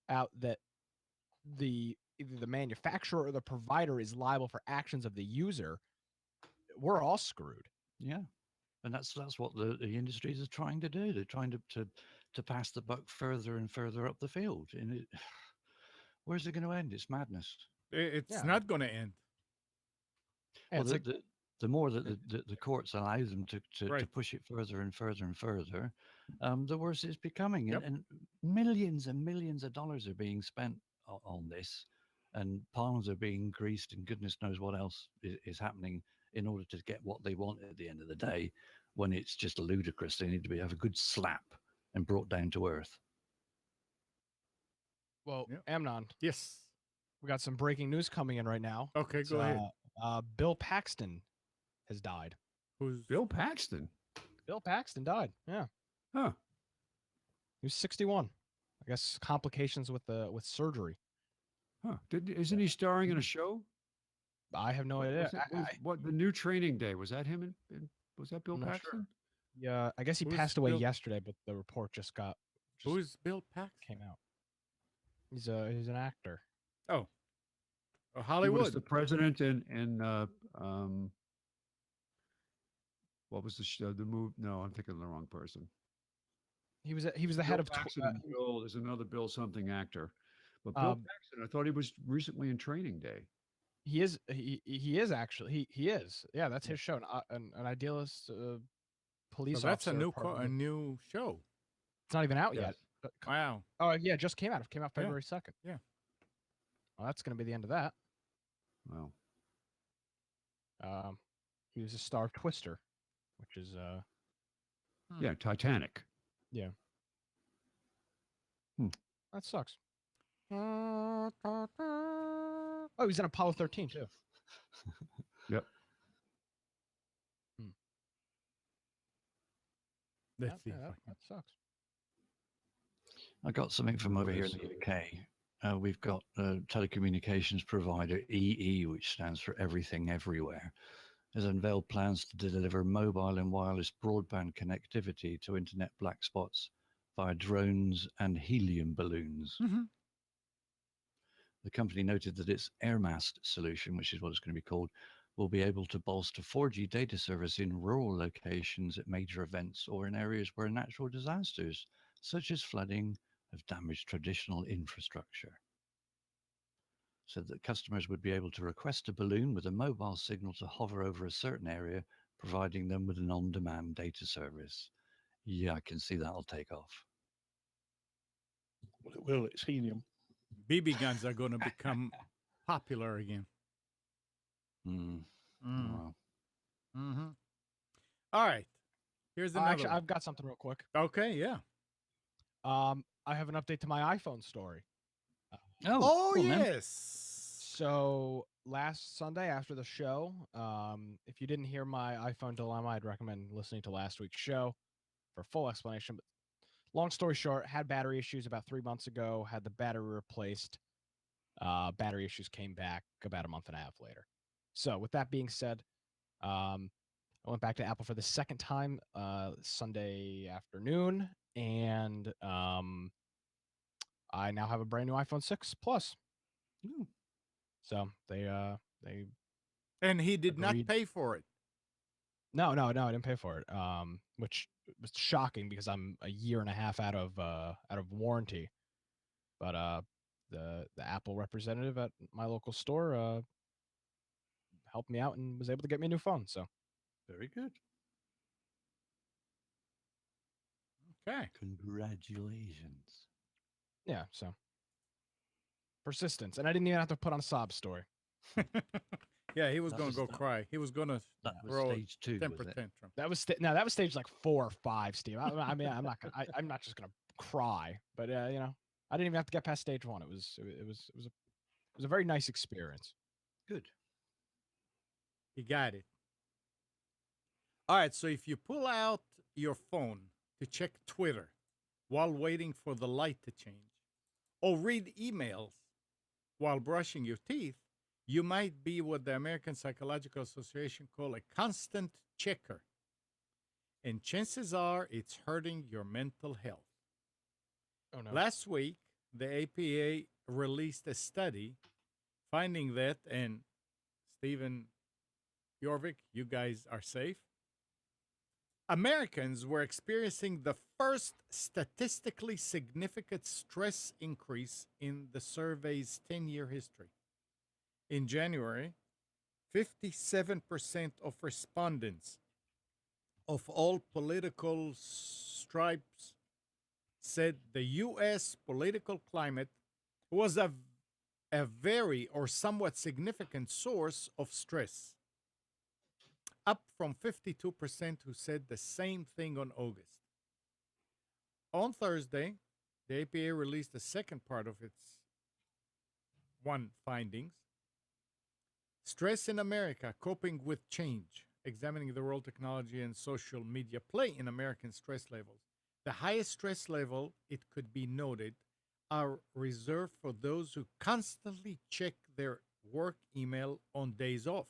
out that either the manufacturer or the provider is liable for actions of the user, we're all screwed. Yeah, and that's what the industries are trying to do. They're trying to pass the buck further and further up the field. And where's it going to end? It's madness. It's Yeah. not going to end. Yeah, Well, it's like, the more that the courts allow them to Right. push it further and further and further, the worse it's becoming. Yep. And millions and millions of dollars are being spent on this, and palms are being greased, and goodness knows what else is happening in order to get what they want at the end of the day, when it's just ludicrous. They need to have a good slap and brought down to earth. well, Yep. Amnon, Yes. we got some breaking news coming in right now. Okay, It's, go ahead. Bill Paxton has died. Who's Bill Paxton. Bill Paxton died. Yeah, Huh. he was 61. I guess complications with surgery. Huh. Isn't he starring in a show? I have no What, idea. what the new Training Day, was that him? Was that Bill I'm not sure. Paxton? Yeah, I guess he Who's passed away Bill- yesterday, but the report just who's Bill Paxton? came out. He's an actor. Oh, He was Hollywood. the president in What was the show? The move? No, I'm thinking of the wrong person. He was the head Bill of Paxton and Bill. There's another Bill something actor, but Bill Um, Paxton. I thought he was recently in Training Day. he is actually he is. Yeah, that's Yeah. his show. An idealist police So that's a officer. new part of a the- new show. It's not even out Yes. yet. Wow. Oh yeah, it just came out. It came out Yeah. February 2nd. Yeah. Well, that's going to be the end of that. Wow. He was a star of Twister, which is Yeah, Titanic. that sucks. Oh, he was in Apollo 13 too. Yep. Let's see. Yeah, if I that, can- that sucks. I got something from over here in the UK. We've got a telecommunications provider, EE, which stands for Everything Everywhere, has unveiled plans to deliver mobile and wireless broadband connectivity to internet black spots via drones and helium balloons. Mhm. The company noted that its AirMast solution, which is what it's going to be called, will be able to bolster 4G data service in rural locations at major events or in areas where natural disasters, such as flooding, have damaged traditional infrastructure. So that customers would be able to request a balloon with a mobile signal to hover over a certain area, providing them with an on-demand data service. Yeah, I can see that'll take off. Well, it will. It's helium. BB guns are going to become popular again. Mm. Mm. Wow. Mm-hmm. All right. Here's another. Actually, one. I've got something real quick. Okay. Yeah. I have an update to my iPhone story. Oh, cool, man. yes. So last Sunday after the show, if you didn't hear my iPhone dilemma, I'd recommend listening to last week's show for full explanation. But long story short, had battery issues about 3 months ago, had the battery replaced. Battery issues came back about a month and a half later. So with that being said, I went back to Apple for the second time Sunday afternoon, and I now have a brand new iPhone 6 Plus. Ooh. So they And he did not Agreed. pay for it. no, I didn't pay for it. Which was shocking because I'm a year and a half out of warranty. But the Apple representative at my local store helped me out and was able to get me a new phone. So Very good. Okay. Congratulations. yeah, so persistence, and I didn't even have to put on a sob story. Yeah, he was That going was to go the- cry. He was going to That was throw a stage 2, temper was it? tantrum. That was that was stage like 4 or 5, Steve. I mean, I'm not gonna, I'm not just gonna cry, but you know, I didn't even have to get past stage 1. It was a very nice experience. Good. You got it. All right. So if you pull out your phone to check Twitter while waiting for the light to change, or read emails while brushing your teeth, you might be what the American Psychological Association call a constant checker. And chances are it's hurting your mental health. Oh no. Last week, the APA released a study finding that, and Stephen Jorvik, you guys are safe. Americans were experiencing the first statistically significant stress increase in the survey's 10-year history. In January, 57% of respondents of all political stripes said the U.S. political climate was a very or somewhat significant source of stress, up from 52% who said the same thing on August. On Thursday, the APA released the second part of its findings. Stress in America, coping with change, examining the role technology and social media play in American stress levels. The highest stress level, it could be noted, are reserved for those who constantly check their work email on days off.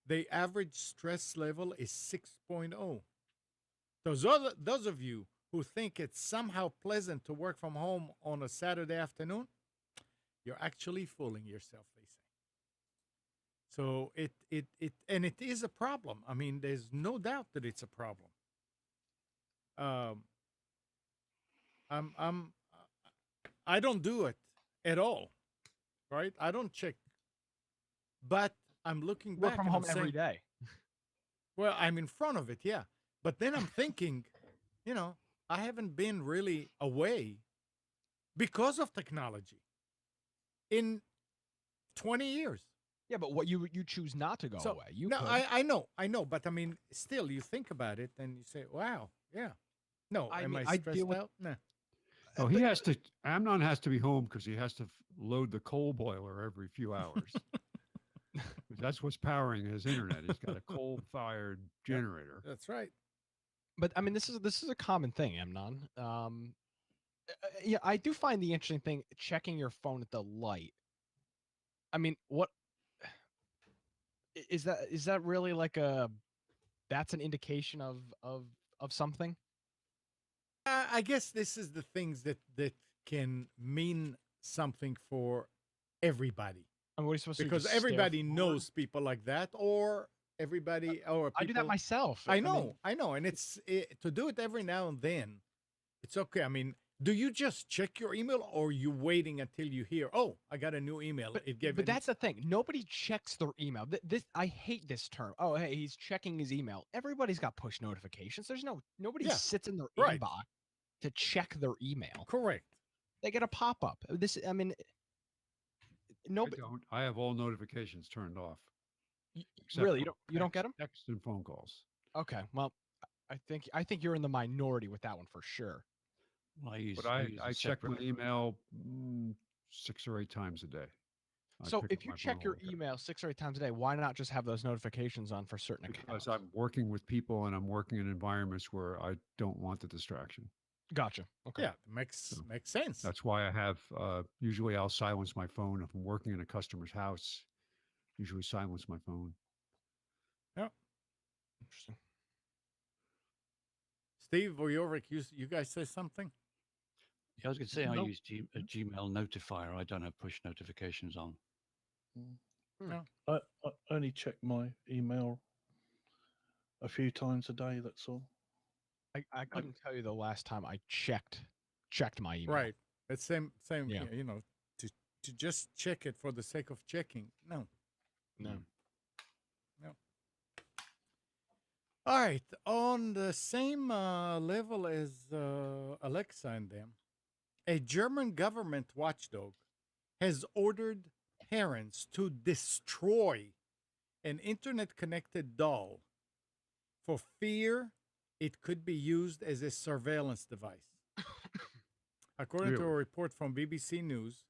The average stress level is 6.0. Those of you who think it's somehow pleasant to work from home on a Saturday afternoon, you're actually fooling yourself, they say. So and it is a problem. I mean, there's no doubt that it's a problem. Um, I don't do it at all, right? I don't check, but I'm looking Work back from and I'm home every saying, day. well, I'm in front of it, yeah. But then I'm thinking, you know, I haven't been really away because of technology in 20 years. Yeah, but what you choose not to go So away. You no, could. I know, but I mean, still, you think about it and you say, "Wow, yeah." No, I am mean, I I stressed deal with- out? No. Oh, he has to. Amnon has to be home because he has to load the coal boiler every few hours. 'Cause that's what's powering his internet. He's got a coal-fired generator. That's right. But I mean, this is a common thing, Amnon. Yeah, I do find the interesting thing checking your phone at the light. I mean, what is that? Is that really like a? That's an indication of something. I guess this is the things that can mean something for everybody I mean, what are you supposed to do? because Just stare everybody forward? knows people like that, or everybody, or people. I do that myself. I mean, know, and to do it every now and then. It's okay. I mean, do you just check your email, or are you waiting until you hear, "Oh, I got a new email"? But, It gave. but that's the thing. Nobody checks their email. This I hate this term. Oh, hey, he's checking his email. Everybody's got push notifications. Nobody Yeah, sits in their right. inbox to check their email. correct. They get a pop up. I mean, I nobody don't. I have all notifications turned off. except really. for You don't get them. text and phone calls. Okay, well, I think you're in the minority with that one for sure. Well, I use, But I use a check my separate. email 6 or 8 times a day. I So pick if up you my check phone your all the time. email 6 or 8 times a day, why not just have those notifications on for certain Because accounts? I'm working with people and I'm working in environments where I don't want the distraction. Gotcha. Okay. Yeah, makes sense. That's why I have usually I'll silence my phone if I'm working in a customer's house. Usually silence my phone. Interesting. Steve or Yorick, you guys say something? Yeah, I was going to say I Nope. use a Gmail notifier. I don't have push notifications on. I only check my email a few times a day. That's all. I couldn't tell you the last time I checked my email. Right. It's same. Yeah. You know, to just check it for the sake of checking. No. No. All right. On the same level as Alexa and them, a German government watchdog has ordered parents to destroy an internet-connected doll for fear it could be used as a surveillance device. According to a Really? report from BBC News,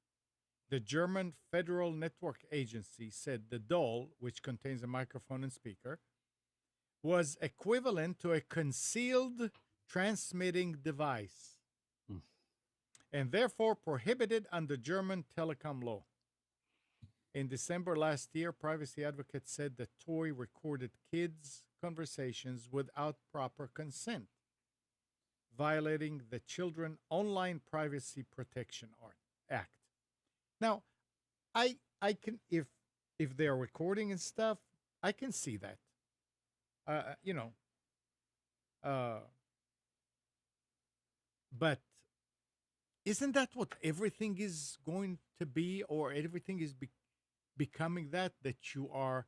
the German Federal Network Agency said the doll, which contains a microphone and speaker, was equivalent to a concealed transmitting device and therefore prohibited under German telecom law. In December last year, privacy advocates said the toy recorded kids' conversations without proper consent, violating the Children Online Privacy Protection Act. Now, I can if they're recording and stuff, I can see that. But isn't that what everything is going to be, or everything is becoming that you are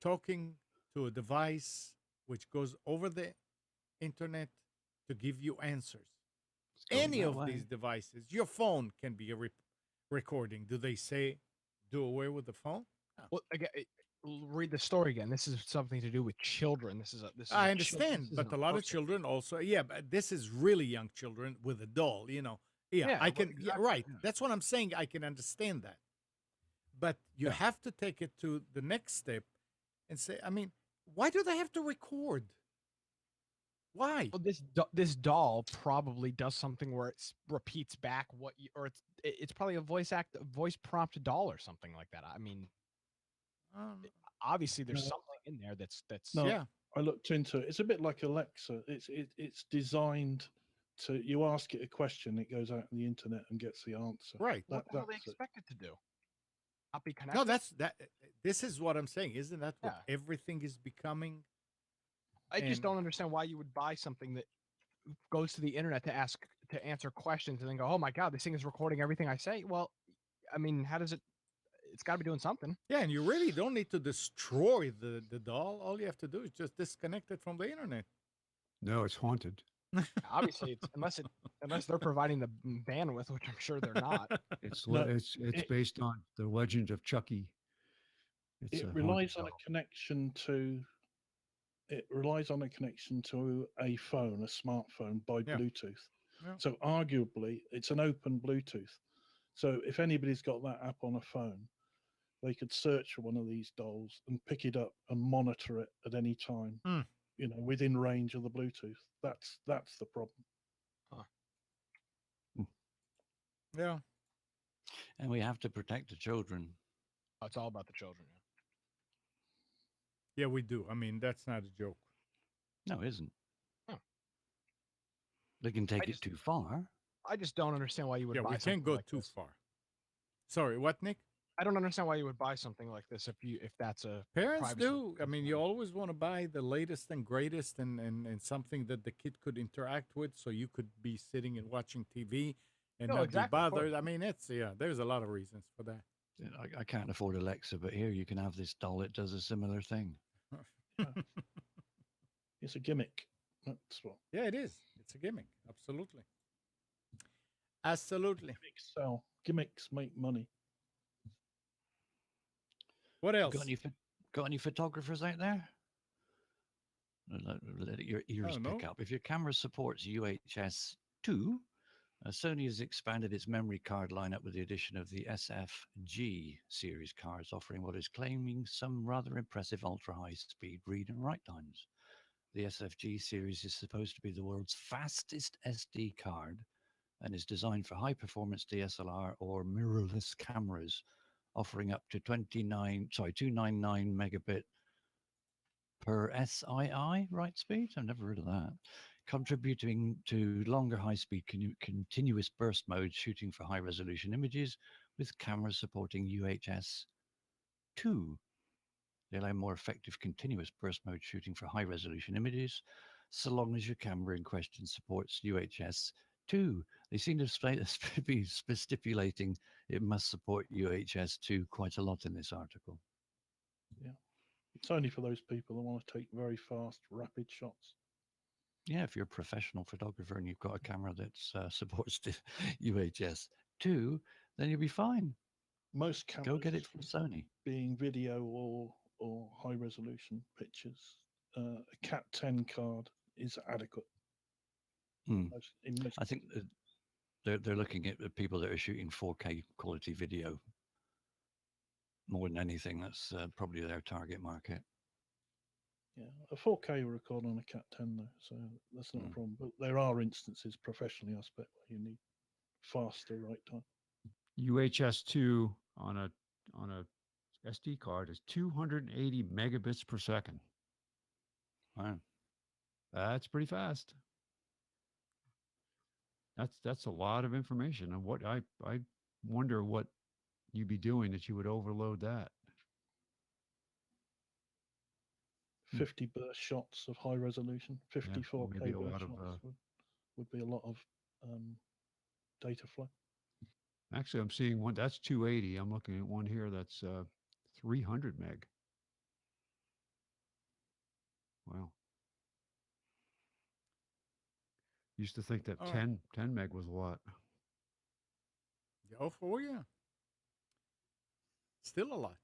talking to a device which goes over the internet to give you answers? going Any that of way. these devices, your phone can be a recording. Do they say do away with the phone? No. Well, again, read the story again. This is something to do with children. This is I understand, but a lot of children also, yeah, but this is really young children with a doll, you know. Yeah, Yeah, I well, can, yeah, exactly, right. yeah. That's what I'm saying. I can understand that. But you Yeah. have to take it to the next step and say, I mean, why do they have to record? Why? Well, this doll probably does something where it repeats back what you, or it's probably a voice prompt doll or something like that. I mean, obviously there's No. something in there that's No, Yeah. I looked into it. It's a bit like Alexa. It's designed to, you ask it a question, it goes out on the internet and gets the answer. Right. what the hell they That's it. expect it to do. not be connected. No, that's that. This is what I'm saying. Isn't that what Yeah. everything is becoming? I just and- don't understand why you would buy something that goes to the internet to answer questions and then go, oh my god, this thing is recording everything I say. Well, I mean, how does it? It's got to be doing something. Yeah, and you really don't need to destroy the doll. All you have to do is just disconnect it from the internet. No, it's haunted. Obviously, it's unless they're providing the bandwidth, which I'm sure they're not. It's No, it's it- based on the legend of Chucky. It's It a relies haunted on a doll. connection to. It relies on a connection to a phone, a smartphone by Yeah. Bluetooth. Yeah. So arguably, it's an open Bluetooth. So if anybody's got that app on a phone, they could search for one of these dolls and pick it up and monitor it at any time. Hmm. Within range of the Bluetooth. That's the problem. Yeah. And we have to protect the children. Oh, it's all about the children. Yeah, we do. I mean, that's not a joke. No, it isn't. Oh. They can take it just- too far. I just don't understand why you would Yeah, buy we something can't go like too this. far. Sorry, what, Nick? I don't understand why you would buy something like this if that's a Parents privacy do. I mean, you concern. always want to buy the latest and greatest and something that the kid could interact with, so you could be sitting and watching TV and No, not exactly, be of course. bothered. I mean, there's a lot of reasons for that. I can't afford Alexa, but here you can have this doll that does a similar thing. It's a gimmick. That's what Yeah, it is. It's a gimmick. Absolutely. Absolutely. gimmicks sell. Gimmicks make money. What else? Got any photographers out there? Let your ears don't pick know. up. If your camera supports UHS 2, Sony has expanded its memory card lineup with the addition of the SFG series cards, offering what is claiming some rather impressive ultra-high speed read and write times. The SFG series is supposed to be the world's fastest SD card and is designed for high-performance DSLR or mirrorless cameras, offering up to 299 megabit per SII write speed. I've never heard of that. Contributing to longer high-speed continuous burst mode, shooting for high-resolution images with cameras supporting UHS 2. They allow more effective continuous burst mode shooting for high-resolution images, so long as your camera in question supports UHS 2. They seem to be stipulating it must support UHS 2 quite a lot in this article. It's only for those people that want to take very fast, rapid shots. Yeah, if you're a professional photographer and you've got a camera that supports the UHS 2, then you'll be fine. Most cameras Go get it from Sony. being video or high resolution pictures, a Cat 10 card is adequate. Hmm. In most I think cases. they're looking at the people that are shooting 4K quality video more than anything. That's probably their target market. Yeah, a 4K will record on a Cat 10 though, so that's not a problem. But there are instances professionally, I expect, where you need faster write time. UHS 2 on a SD card is 280 megabits per second. Wow. That's pretty fast. That's a lot of information. And what I wonder what you'd be doing that you would overload that. 50 burst shots of high resolution, 54K maybe a burst lot of, shots would be a lot of data flow. Actually, I'm seeing one that's 280. I'm looking at one here that's 300 meg. Wow. Used to think that All right. 10 meg was a lot. Oh, yeah. Still a lot.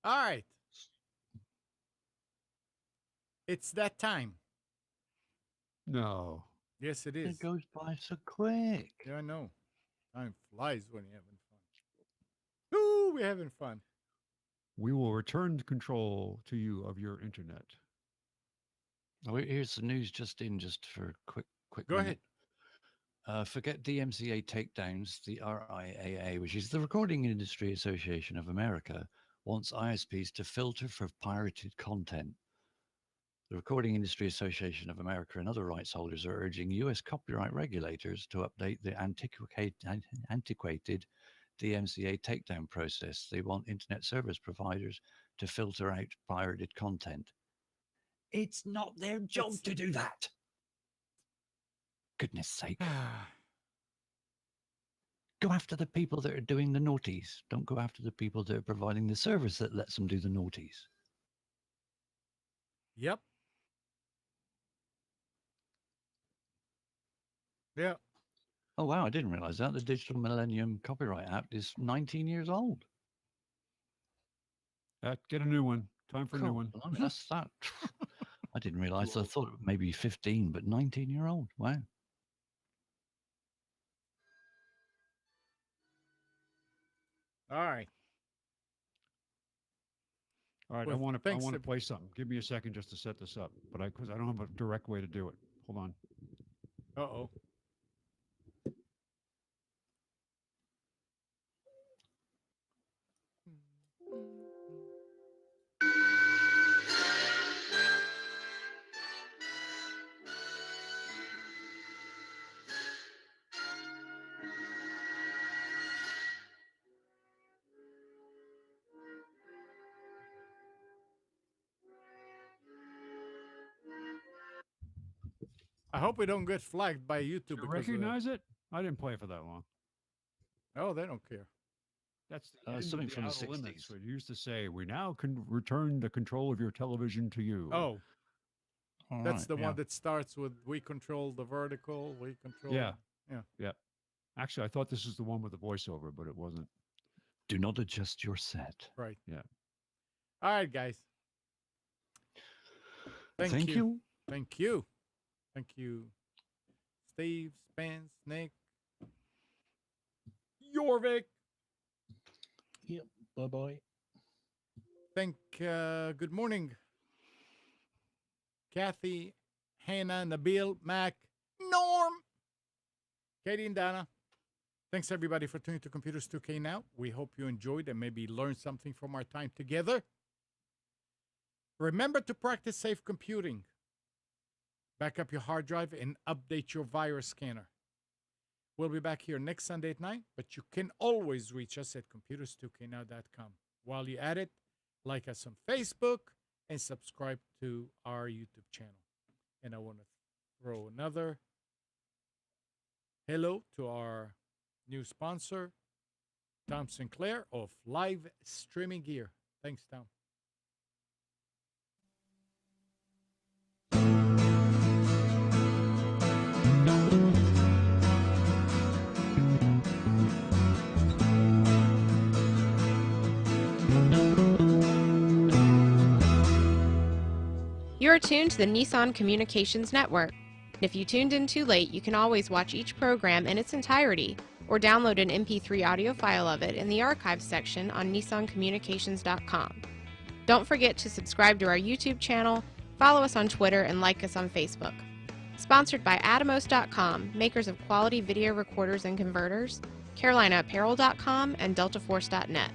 All right. It's that time. No. Yes, it is. It goes by so quick. Yeah, I know. Time flies when you're having fun. Ooh, we're having fun. We will return control to you of your internet. Oh, here's the news just for a quick Go minute. Forget DMCA takedowns. The RIAA, which is the Recording Industry Association of America, wants ISPs to filter for pirated content. The Recording Industry Association of America and other rights holders are urging U.S. copyright regulators to update the antiquated DMCA takedown process. They want internet service providers to filter out pirated content. It's not their job to do that. Goodness sake. Go after the people that are doing the naughties. Don't go after the people that are providing the service that lets them do the naughties. Yep. Yeah. Oh, wow. I didn't realize that. The Digital Millennium Copyright Act is 19 years old. Get a new one. Time for a new God, one. blimey, that's that. I didn't realize. I thought maybe 15, but 19-year-old. Wow. All right. All right, Well, I want to thanks, play something. Give me a second just to set this up, but because I don't have a direct way to do it. Hold on. Uh-oh. I hope we don't get flagged by YouTube Do you because recognize it? I didn't play it for that long. oh, they don't care. That's the end something of from the Outer Limits, 60s. where it used to say, "We now can return the control of your television to you." Oh, All that's right, the yeah. one that starts with "We control the vertical, we control." Yeah. Yeah. Yeah. Actually, I thought this was the one with the voiceover, but it wasn't. Do not adjust your set. Right. Yeah. All right, guys. Thank you. Thank you. Thank you, Steve, Spence, Nick, Jorvik. Yep. Bye bye. Good morning, Kathy, Hannah, Nabil, Mac, Norm, Katie, and Dana. Thanks, everybody, for tuning to Computers 2K Now. We hope you enjoyed and maybe learned something from our time together. Remember to practice safe computing. Back up your hard drive and update your virus scanner. We'll be back here next Sunday at 9, but you can always reach us at computers2know.com. While you're at it, like us on Facebook and subscribe to our YouTube channel. And I want to throw another hello to our new sponsor, Tom Sinclair of Live Streaming Gear. Thanks, Tom. You are tuned to the Nissan Communications Network. If you tuned in too late, you can always watch each program in its entirety or download an MP3 audio file of it in the archives section on nissancommunications.com. Don't forget to subscribe to our YouTube channel, follow us on Twitter, and like us on Facebook. Sponsored by Atomos.com, makers of quality video recorders and converters, CarolinaApparel.com, and DeltaForce.net.